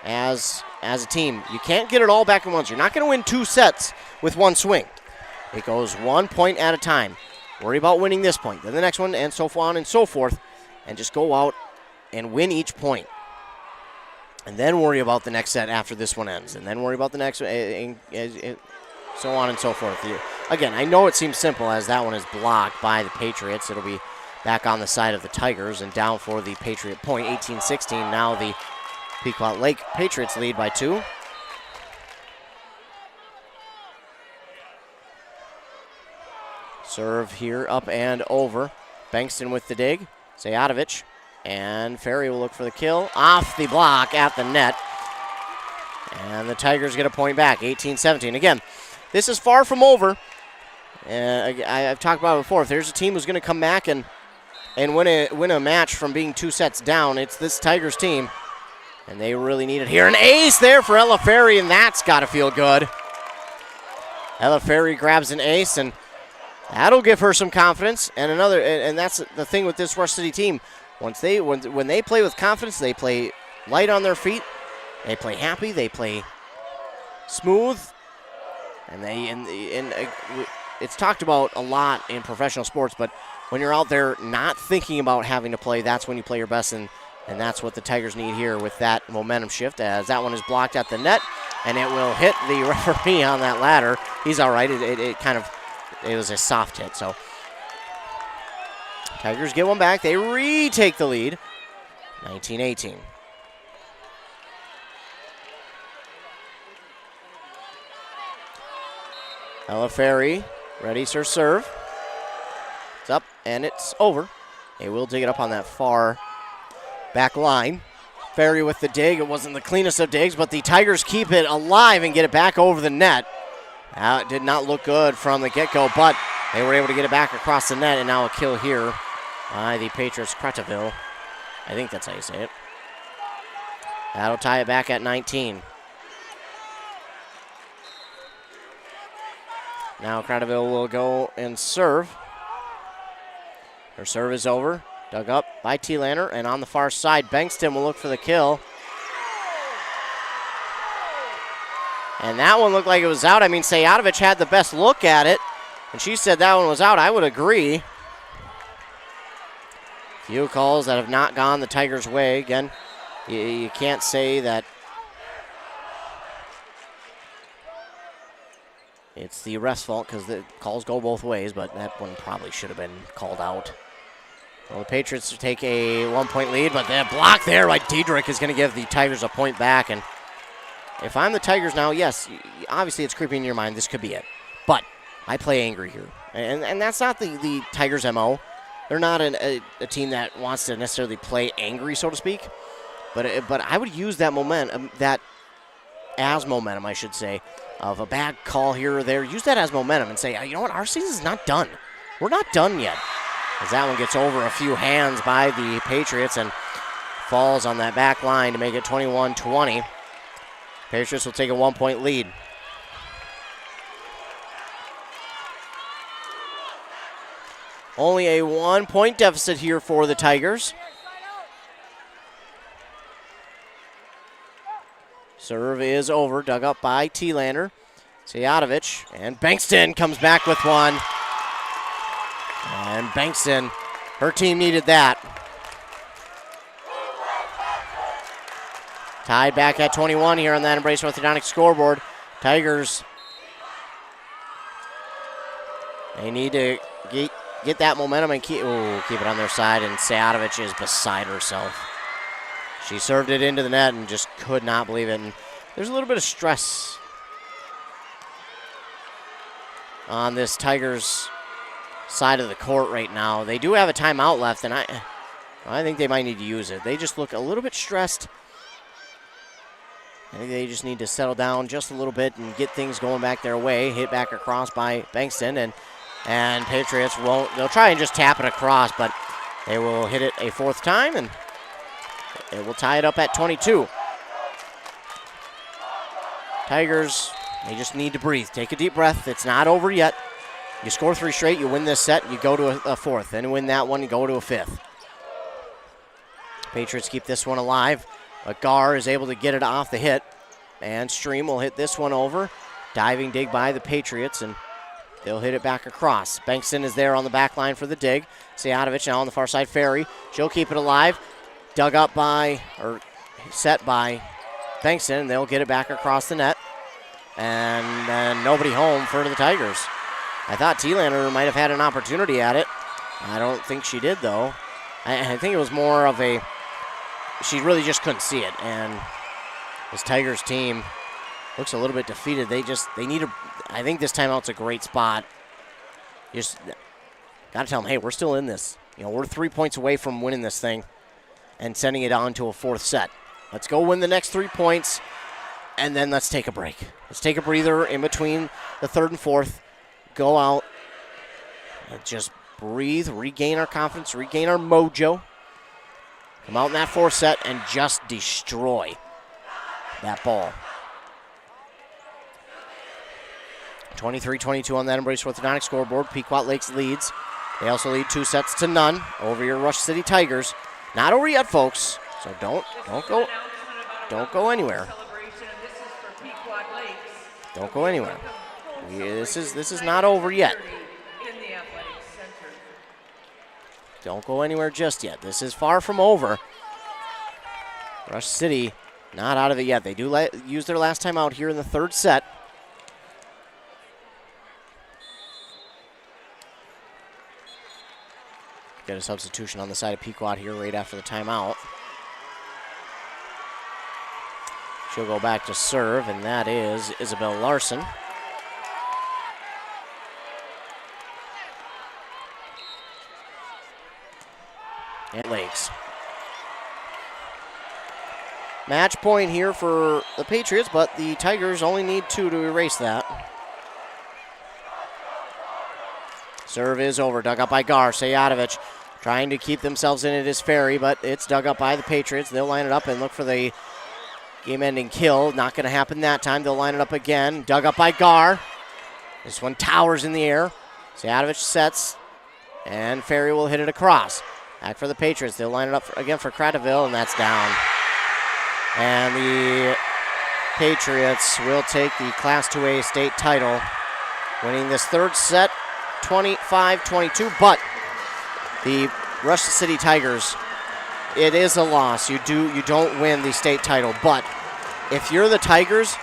as a team, you can't get it all back at once. You're not going to win 2 sets with one swing. It goes 1 point at a time. Worry about winning this point, then the next one, and so on and so forth, and just go out and win each point. And then worry about the next set after this one ends, and then worry about the next one, so on and so forth. Again, I know it seems simple as that one is blocked by the Patriots. It'll be back on the side of the Tigers and down for the Patriot point, 18-16. Now the Pequot Lake Patriots lead by 2. Serve here up and over. Bankston with the dig. Sayatovich. And Ferry will look for the kill. Off the block at the net. And the Tigers get a point back, 18-17. Again, this is far from over. I've talked about it before. If there's a team who's going to come back and win a match from being 2 sets down, it's this Tigers team. And they really need it here. An ace there for Ella Ferry, and that's got to feel good. Ella Ferry grabs an ace, and that'll give her some confidence. And that's the thing with this Rush City team. When they play with confidence, they play light on their feet. They play happy. They play smooth. And it's talked about a lot in professional sports, but when you're out there not thinking about having to play, that's when you play your best, and that's what the Tigers need here with that momentum shift, as that one is blocked at the net, and it will hit the referee on that ladder. He's all right. It was a soft hit, so Tigers get one back. They retake the lead, 19-18. Ella Ferry readies her serve. It's up, and it's over. They will dig it up on that far back line. Ferry with the dig. It wasn't the cleanest of digs, but the Tigers keep it alive and get it back over the net. Now, it did not look good from the get-go, but they were able to get it back across the net, and now a kill here by the Patriots Cretaville. I think that's how you say it. That'll tie it back at 19. Now Cretaville will go and serve. Her serve is over. Dug up by T-Lander, and on the far side, Bankston will look for the kill. And that one looked like it was out. I mean, Sayadovich had the best look at it, and she said that one was out. I would agree. Few calls that have not gone the Tigers' way. Again, you can't say that it's the ref's fault because the calls go both ways, but that one probably should have been called out. Well, the Patriots take a 1-point lead, but that block there by Diedrich is going to give the Tigers a point back. And if I'm the Tigers now, yes, obviously it's creeping in your mind. This could be it. But I play angry here. And that's not the Tigers' MO. They're not a team that wants to necessarily play angry, so to speak. But I would use that momentum, as momentum, I should say, of a bad call here or there. Use that as momentum and say, you know what, our season's not done. We're not done yet. As that one gets over a few hands by the Patriots and falls on that back line to make it 21-20. Patriots will take a 1-point lead. Only a 1-point deficit here for the Tigers. Serve is over, dug up by T-Lander. Sayadovich, and Bankston comes back with one. And Bankston, her team needed that. Tied back at 21 here on that Embrace Orthodontic scoreboard. Tigers, they need to get that momentum and keep it on their side, and Sayadovich is beside herself. She served it into the net and just could not believe it. And there's a little bit of stress on this Tigers side of the court right now. They do have a timeout left, and I think they might need to use it. They just look a little bit stressed. I think they just need to settle down just a little bit and get things going back their way. Hit back across by Bankston, and Patriots won't. They'll try and just tap it across, but they will hit it a fourth time, and it will tie it up at 22. Tigers, they just need to breathe. Take a deep breath. It's not over yet. You score 3 straight, you win this set, you go to a fourth. Then win that one, you go to a fifth. Patriots keep this one alive. But Gar is able to get it off the hit. And Stream will hit this one over. Diving dig by the Patriots, and they'll hit it back across. Bankston is there on the back line for the dig. Sayadovich now on the far side, Ferry. She'll keep it alive. Dug up set by Bankston, and they'll get it back across the net. And then nobody home for the Tigers. I thought T-Lander might have had an opportunity at it. I don't think she did, though. I think it was more of she really just couldn't see it. And this Tigers team looks a little bit defeated. They need I think this timeout's a great spot. Just got to tell them, hey, we're still in this. We're 3 points away from winning this thing and sending it on to a fourth set. Let's go win the next 3 points, and then let's take a break. Let's take a breather in between the third and fourth. Go out and just breathe, regain our confidence, regain our mojo. Come out in that fourth set and just destroy that ball. 23-22 on that Embrace Orthodontic scoreboard. Pequot Lakes leads. They also lead 2-0 over your Rush City Tigers. Not over yet, folks. So don't go anywhere. Don't go anywhere. This is not over yet. Don't go anywhere just yet. This is far from over. Rush City not out of it yet. They do use their last time out here in the third set. Get a substitution on the side of Pequot here right after the timeout. She'll go back to serve, and that is Isabel Larson. And Lakes. Match point here for the Patriots, but the Tigers only need 2 to erase that. Serve is over, dug up by Gar. Sejatovic trying to keep themselves in it is Ferry, but it's dug up by the Patriots. They'll line it up and look for the game-ending kill. Not going to happen that time. They'll line it up again. Dug up by Gar. This one towers in the air. Sejatovic sets, and Ferry will hit it across. Back for the Patriots. They'll line it up again for Crateville, and that's down. And the Patriots will take the Class 2A state title, winning this third set 25-22. But the Rush City Tigers, it is a loss. You don't win the state title. But if you're the Tigers,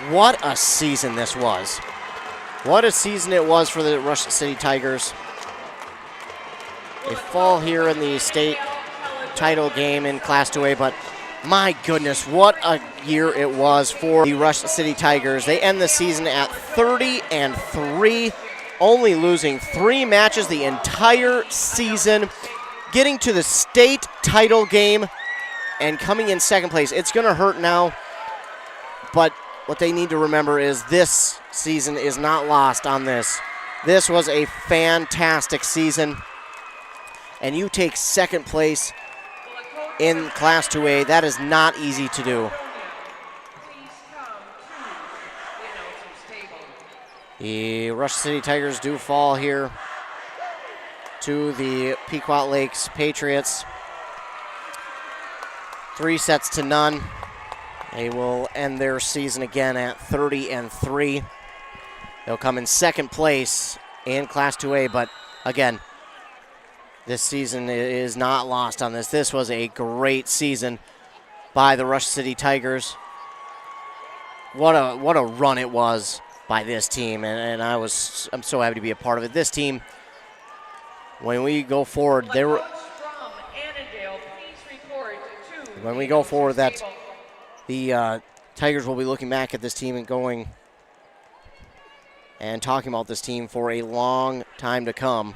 what a season this was. What a season it was for the Rush City Tigers. They fall here in the state title game in Class 2A, but my goodness, what a year it was for the Rush City Tigers. They end the season at 30-3, only losing 3 matches the entire season, getting to the state title game and coming in second place. It's going to hurt now, but what they need to remember is this season is not lost on this. This was a fantastic season, and you take second place in Class 2A. That is not easy to do. The Rush City Tigers do fall here to the Pequot Lakes Patriots. 3-0. They will end their season again at 30-3. They'll come in second place in Class 2A, but again, this season is not lost on this. This was a great season by the Rush City Tigers. What a run it was by this team, and I'm so happy to be a part of it. This team, when we go forward, that the Tigers will be looking back at this team and going and talking about this team for a long time to come.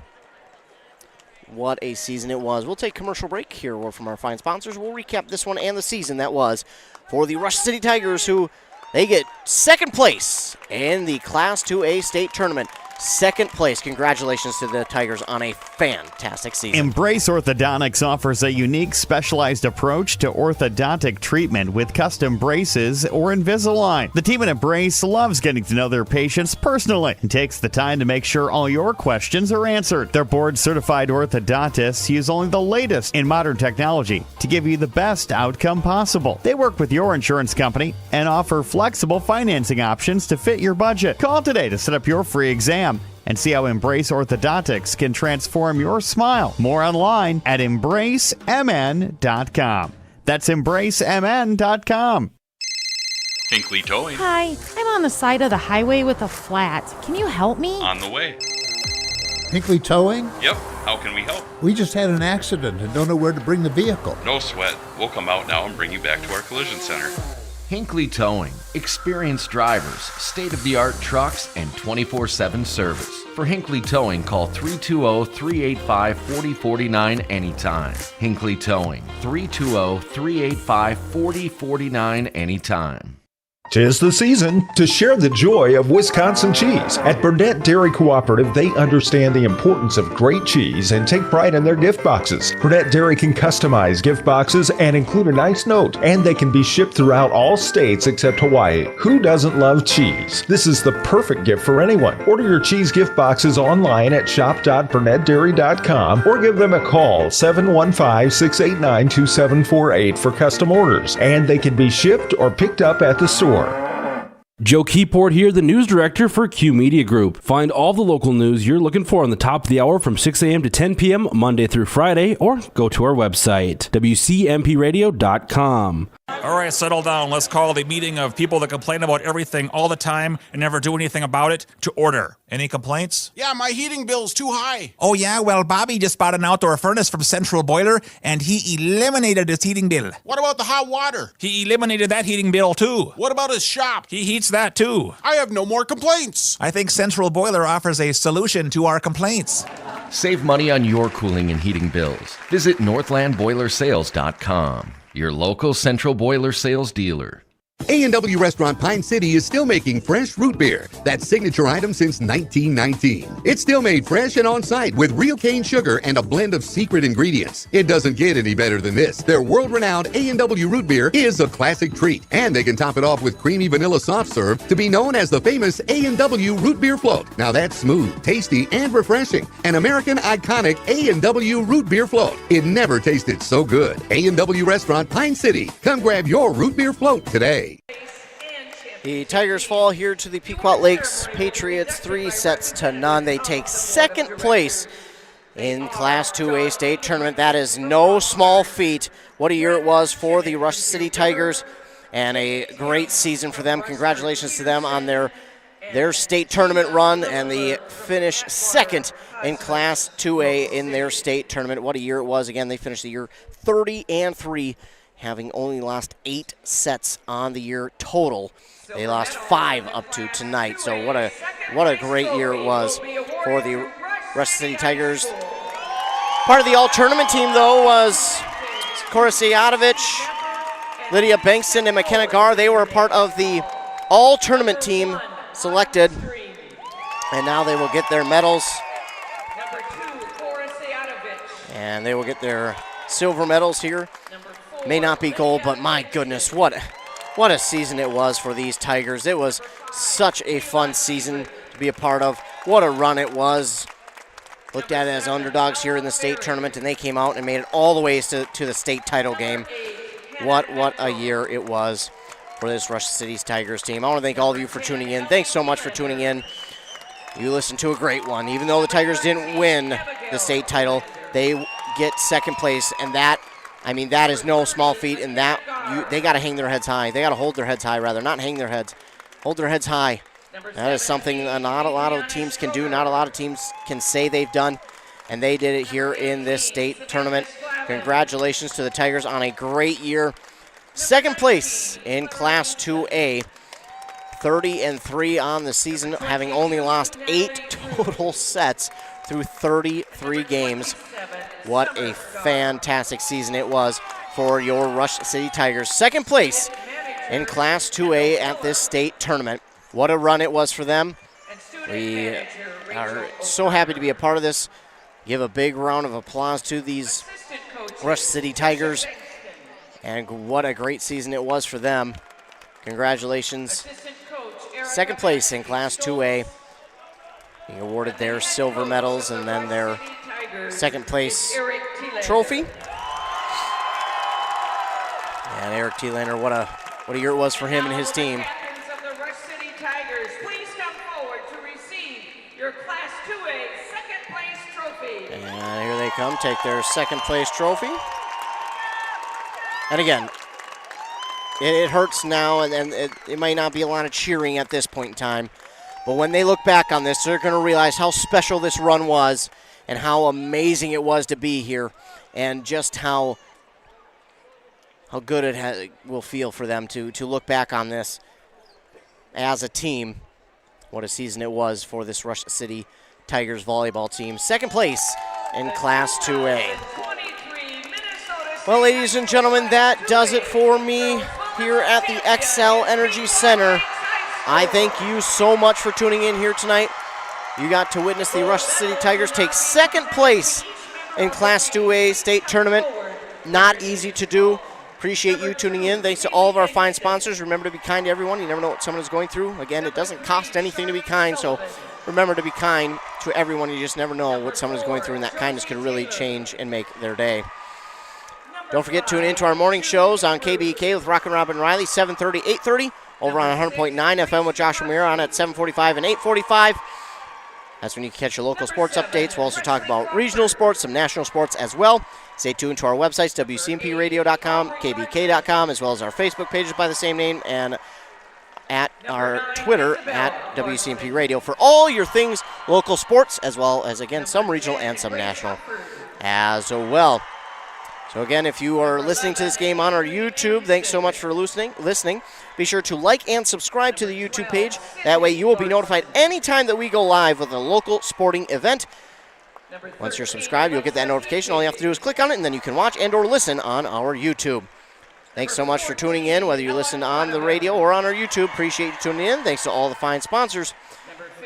What a season it was. We'll take a commercial break here. Word from our fine sponsors. We'll recap this one and the season that was for the Rush City Tigers, who they get second place in the Class 2A state tournament. Second place. Congratulations to the Tigers on a fantastic season. Embrace Orthodontics offers a unique specialized approach to orthodontic treatment with custom braces or Invisalign. The team at Embrace loves getting to know their patients personally and takes the time to make sure all your questions are answered. Their board-certified orthodontists use only the latest in modern technology to give you the best outcome possible. They work with your insurance company and offer flexible financing options to fit your budget. Call today to set up your free exam and see how Embrace Orthodontics can transform your smile. More online at embracemn.com. That's embracemn.com. Hinkley Towing. Hi, I'm on the side of the highway with a flat. Can you help me? On the way. Hinkley Towing? Yep. How can we help? We just had an accident and don't know where to bring the vehicle. No sweat. We'll come out now and bring you back to our collision center. Hinkley Towing. Experienced drivers, state-of-the-art trucks, and 24/7 service. For Hinkley Towing, call 320-385-4049 anytime. Hinkley Towing, 320-385-4049 anytime. 'Tis the season to share the joy of Wisconsin cheese. At Burnett Dairy Cooperative, they understand the importance of great cheese and take pride in their gift boxes. Burnett Dairy can customize gift boxes and include a nice note, and they can be shipped throughout all states except Hawaii. Who doesn't love cheese? This is the perfect gift for anyone. Order your cheese gift boxes online at shop.burnettdairy.com or give them a call, 715-689-2748 for custom orders, and they can be shipped or picked up at the store. Joe Keyport here, the news director for Q Media Group. Find all the local news you're looking for on the top of the hour from 6 a.m. to 10 p.m. Monday through Friday, or go to our website, wcmpradio.com. All right, settle down. Let's call the meeting of people that complain about everything all the time and never do anything about it to order. Any complaints? Yeah, my heating bill's too high. Oh, yeah? Well, Bobby just bought an outdoor furnace from Central Boiler, and he eliminated his heating bill. What about the hot water? He eliminated that heating bill, too. What about his shop? He heats that, too. I have no more complaints. I think Central Boiler offers a solution to our complaints. Save money on your cooling and heating bills. Visit northlandboilersales.com, your local Central Boiler sales dealer. A&W Restaurant Pine City is still making fresh root beer. That signature item since 1919. It's still made fresh and on site with real cane sugar and a blend of secret ingredients. It doesn't get any better than this. Their world-renowned A&W root beer is a classic treat, and they can top it off with creamy vanilla soft serve to be known as the famous A&W root beer float. Now that's smooth, tasty, and refreshing. An American iconic A&W root beer float. It never tasted so good. A&W Restaurant Pine City. Come grab your root beer float today. The Tigers fall here to the Pequot Lakes Patriots 3-0. They take second place in Class 2A state tournament. That is no small feat. What a year it was for the Rush City Tigers, and a great season for them. Congratulations to them on their state tournament run, and they finish second in Class 2A in their state tournament. What a year it was. Again, they finished the year 30-3, having only lost 8 sets on the year total. They lost 5 up to tonight. So what a great year it was for the Rush City Tigers. Part of the all-tournament team, though, was Cora Sejatovic, Lydia Bankston, and McKenna Garr. They were a part of the all-tournament team selected, and now they will get their medals. And they will get their silver medals here. May not be gold, but my goodness, what a season it was for these Tigers. It was such a fun season to be a part of. What a run it was. Looked at it as underdogs here in the state tournament, and they came out and made it all the way to the state title game. What a year it was for this Rush City's Tigers team. I want to thank all of you for tuning in. Thanks so much for tuning in. You listened to a great one. Even though the Tigers didn't win the state title, they get second place, and that is no small feat, and they got to hang their heads high. They got to hold their heads high, rather. Not hang their heads. Hold their heads high. That is something not a lot of teams can do, not a lot of teams can say they've done, and they did it here in this state tournament. Congratulations to the Tigers on a great year. Second place in Class 2A. 30-3 on the season, having only lost 8 total sets through 33 games. What a fantastic season it was for your Rush City Tigers. Second place in Class 2A at this state tournament. What a run it was for them. We are so happy to be a part of this. Give a big round of applause to these Rush City Tigers. And what a great season it was for them. Congratulations. Second place in Class 2A. Being awarded their silver medals and then their second place trophy. And Eric Thielander, what a year it was for him and his team. And here they come, take their second place trophy. And again, it hurts now, and it might not be a lot of cheering at this point in time. But when they look back on this, they're going to realize how special this run was and how amazing it was to be here, and just how good it will feel for them to look back on this as a team. What a season it was for this Rush City Tigers volleyball team. Second place in Class 2A. Well, ladies and gentlemen, that does it for me here at the Xcel Energy Center. I thank you so much for tuning in here tonight. You got to witness the Rush City Tigers take second place in Class 2A state tournament. Not easy to do. Appreciate you tuning in. Thanks to all of our fine sponsors. Remember to be kind to everyone. You never know what someone is going through. Again, it doesn't cost anything to be kind, so remember to be kind to everyone. You just never know what someone is going through, and that kindness could really change and make their day. Don't forget to tune in to our morning shows on KBK with Rockin' Robin Riley, 7:30, 8:30, over on 100.9 FM with Josh Ramirez on at 7:45 and 8:45. That's when you can catch your local sports updates. We'll also talk about regional sports, some national sports as well. Stay tuned to our websites, WCMPradio.com, KBK.com, as well as our Facebook pages by the same name, and at our Twitter at WCMP Radio for all your things local sports, as well as, again, some regional and some national as well. So, again, if you are listening to this game on our YouTube, thanks so much for listening. Be sure to like and subscribe to the YouTube page. That way you will be notified anytime that we go live with a local sporting event. Once you're subscribed, you'll get that notification. All you have to do is click on it, and then you can watch and or listen on our YouTube. Thanks so much for tuning in, whether you listen on the radio or on our YouTube. Appreciate you tuning in. Thanks to all the fine sponsors.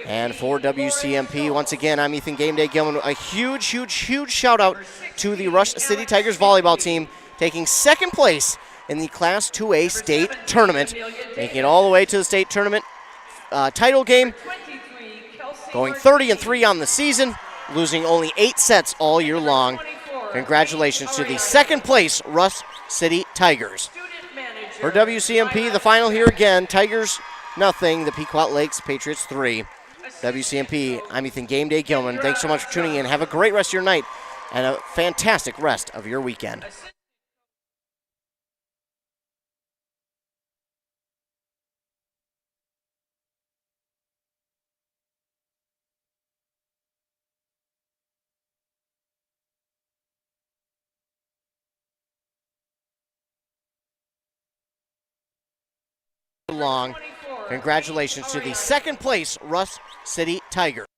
And for WCMP, once again, I'm Ethan Game Day Gilman. A huge, huge, huge shout-out to the Rush City Tigers volleyball team, taking second place in the Class 2A state tournament, making it all the way to the state tournament title game, going 30-3 on the season, losing only 8 sets all year long. Congratulations to the second place Rush City Tigers. For WCMP, the final here again, Tigers nothing, the Pequot Lakes Patriots 3. WCMP, I'm Ethan Game Day Gilman. Thanks so much for tuning in. Have a great rest of your night and a fantastic rest of your weekend. Long. Congratulations to the second place Rush City Tigers.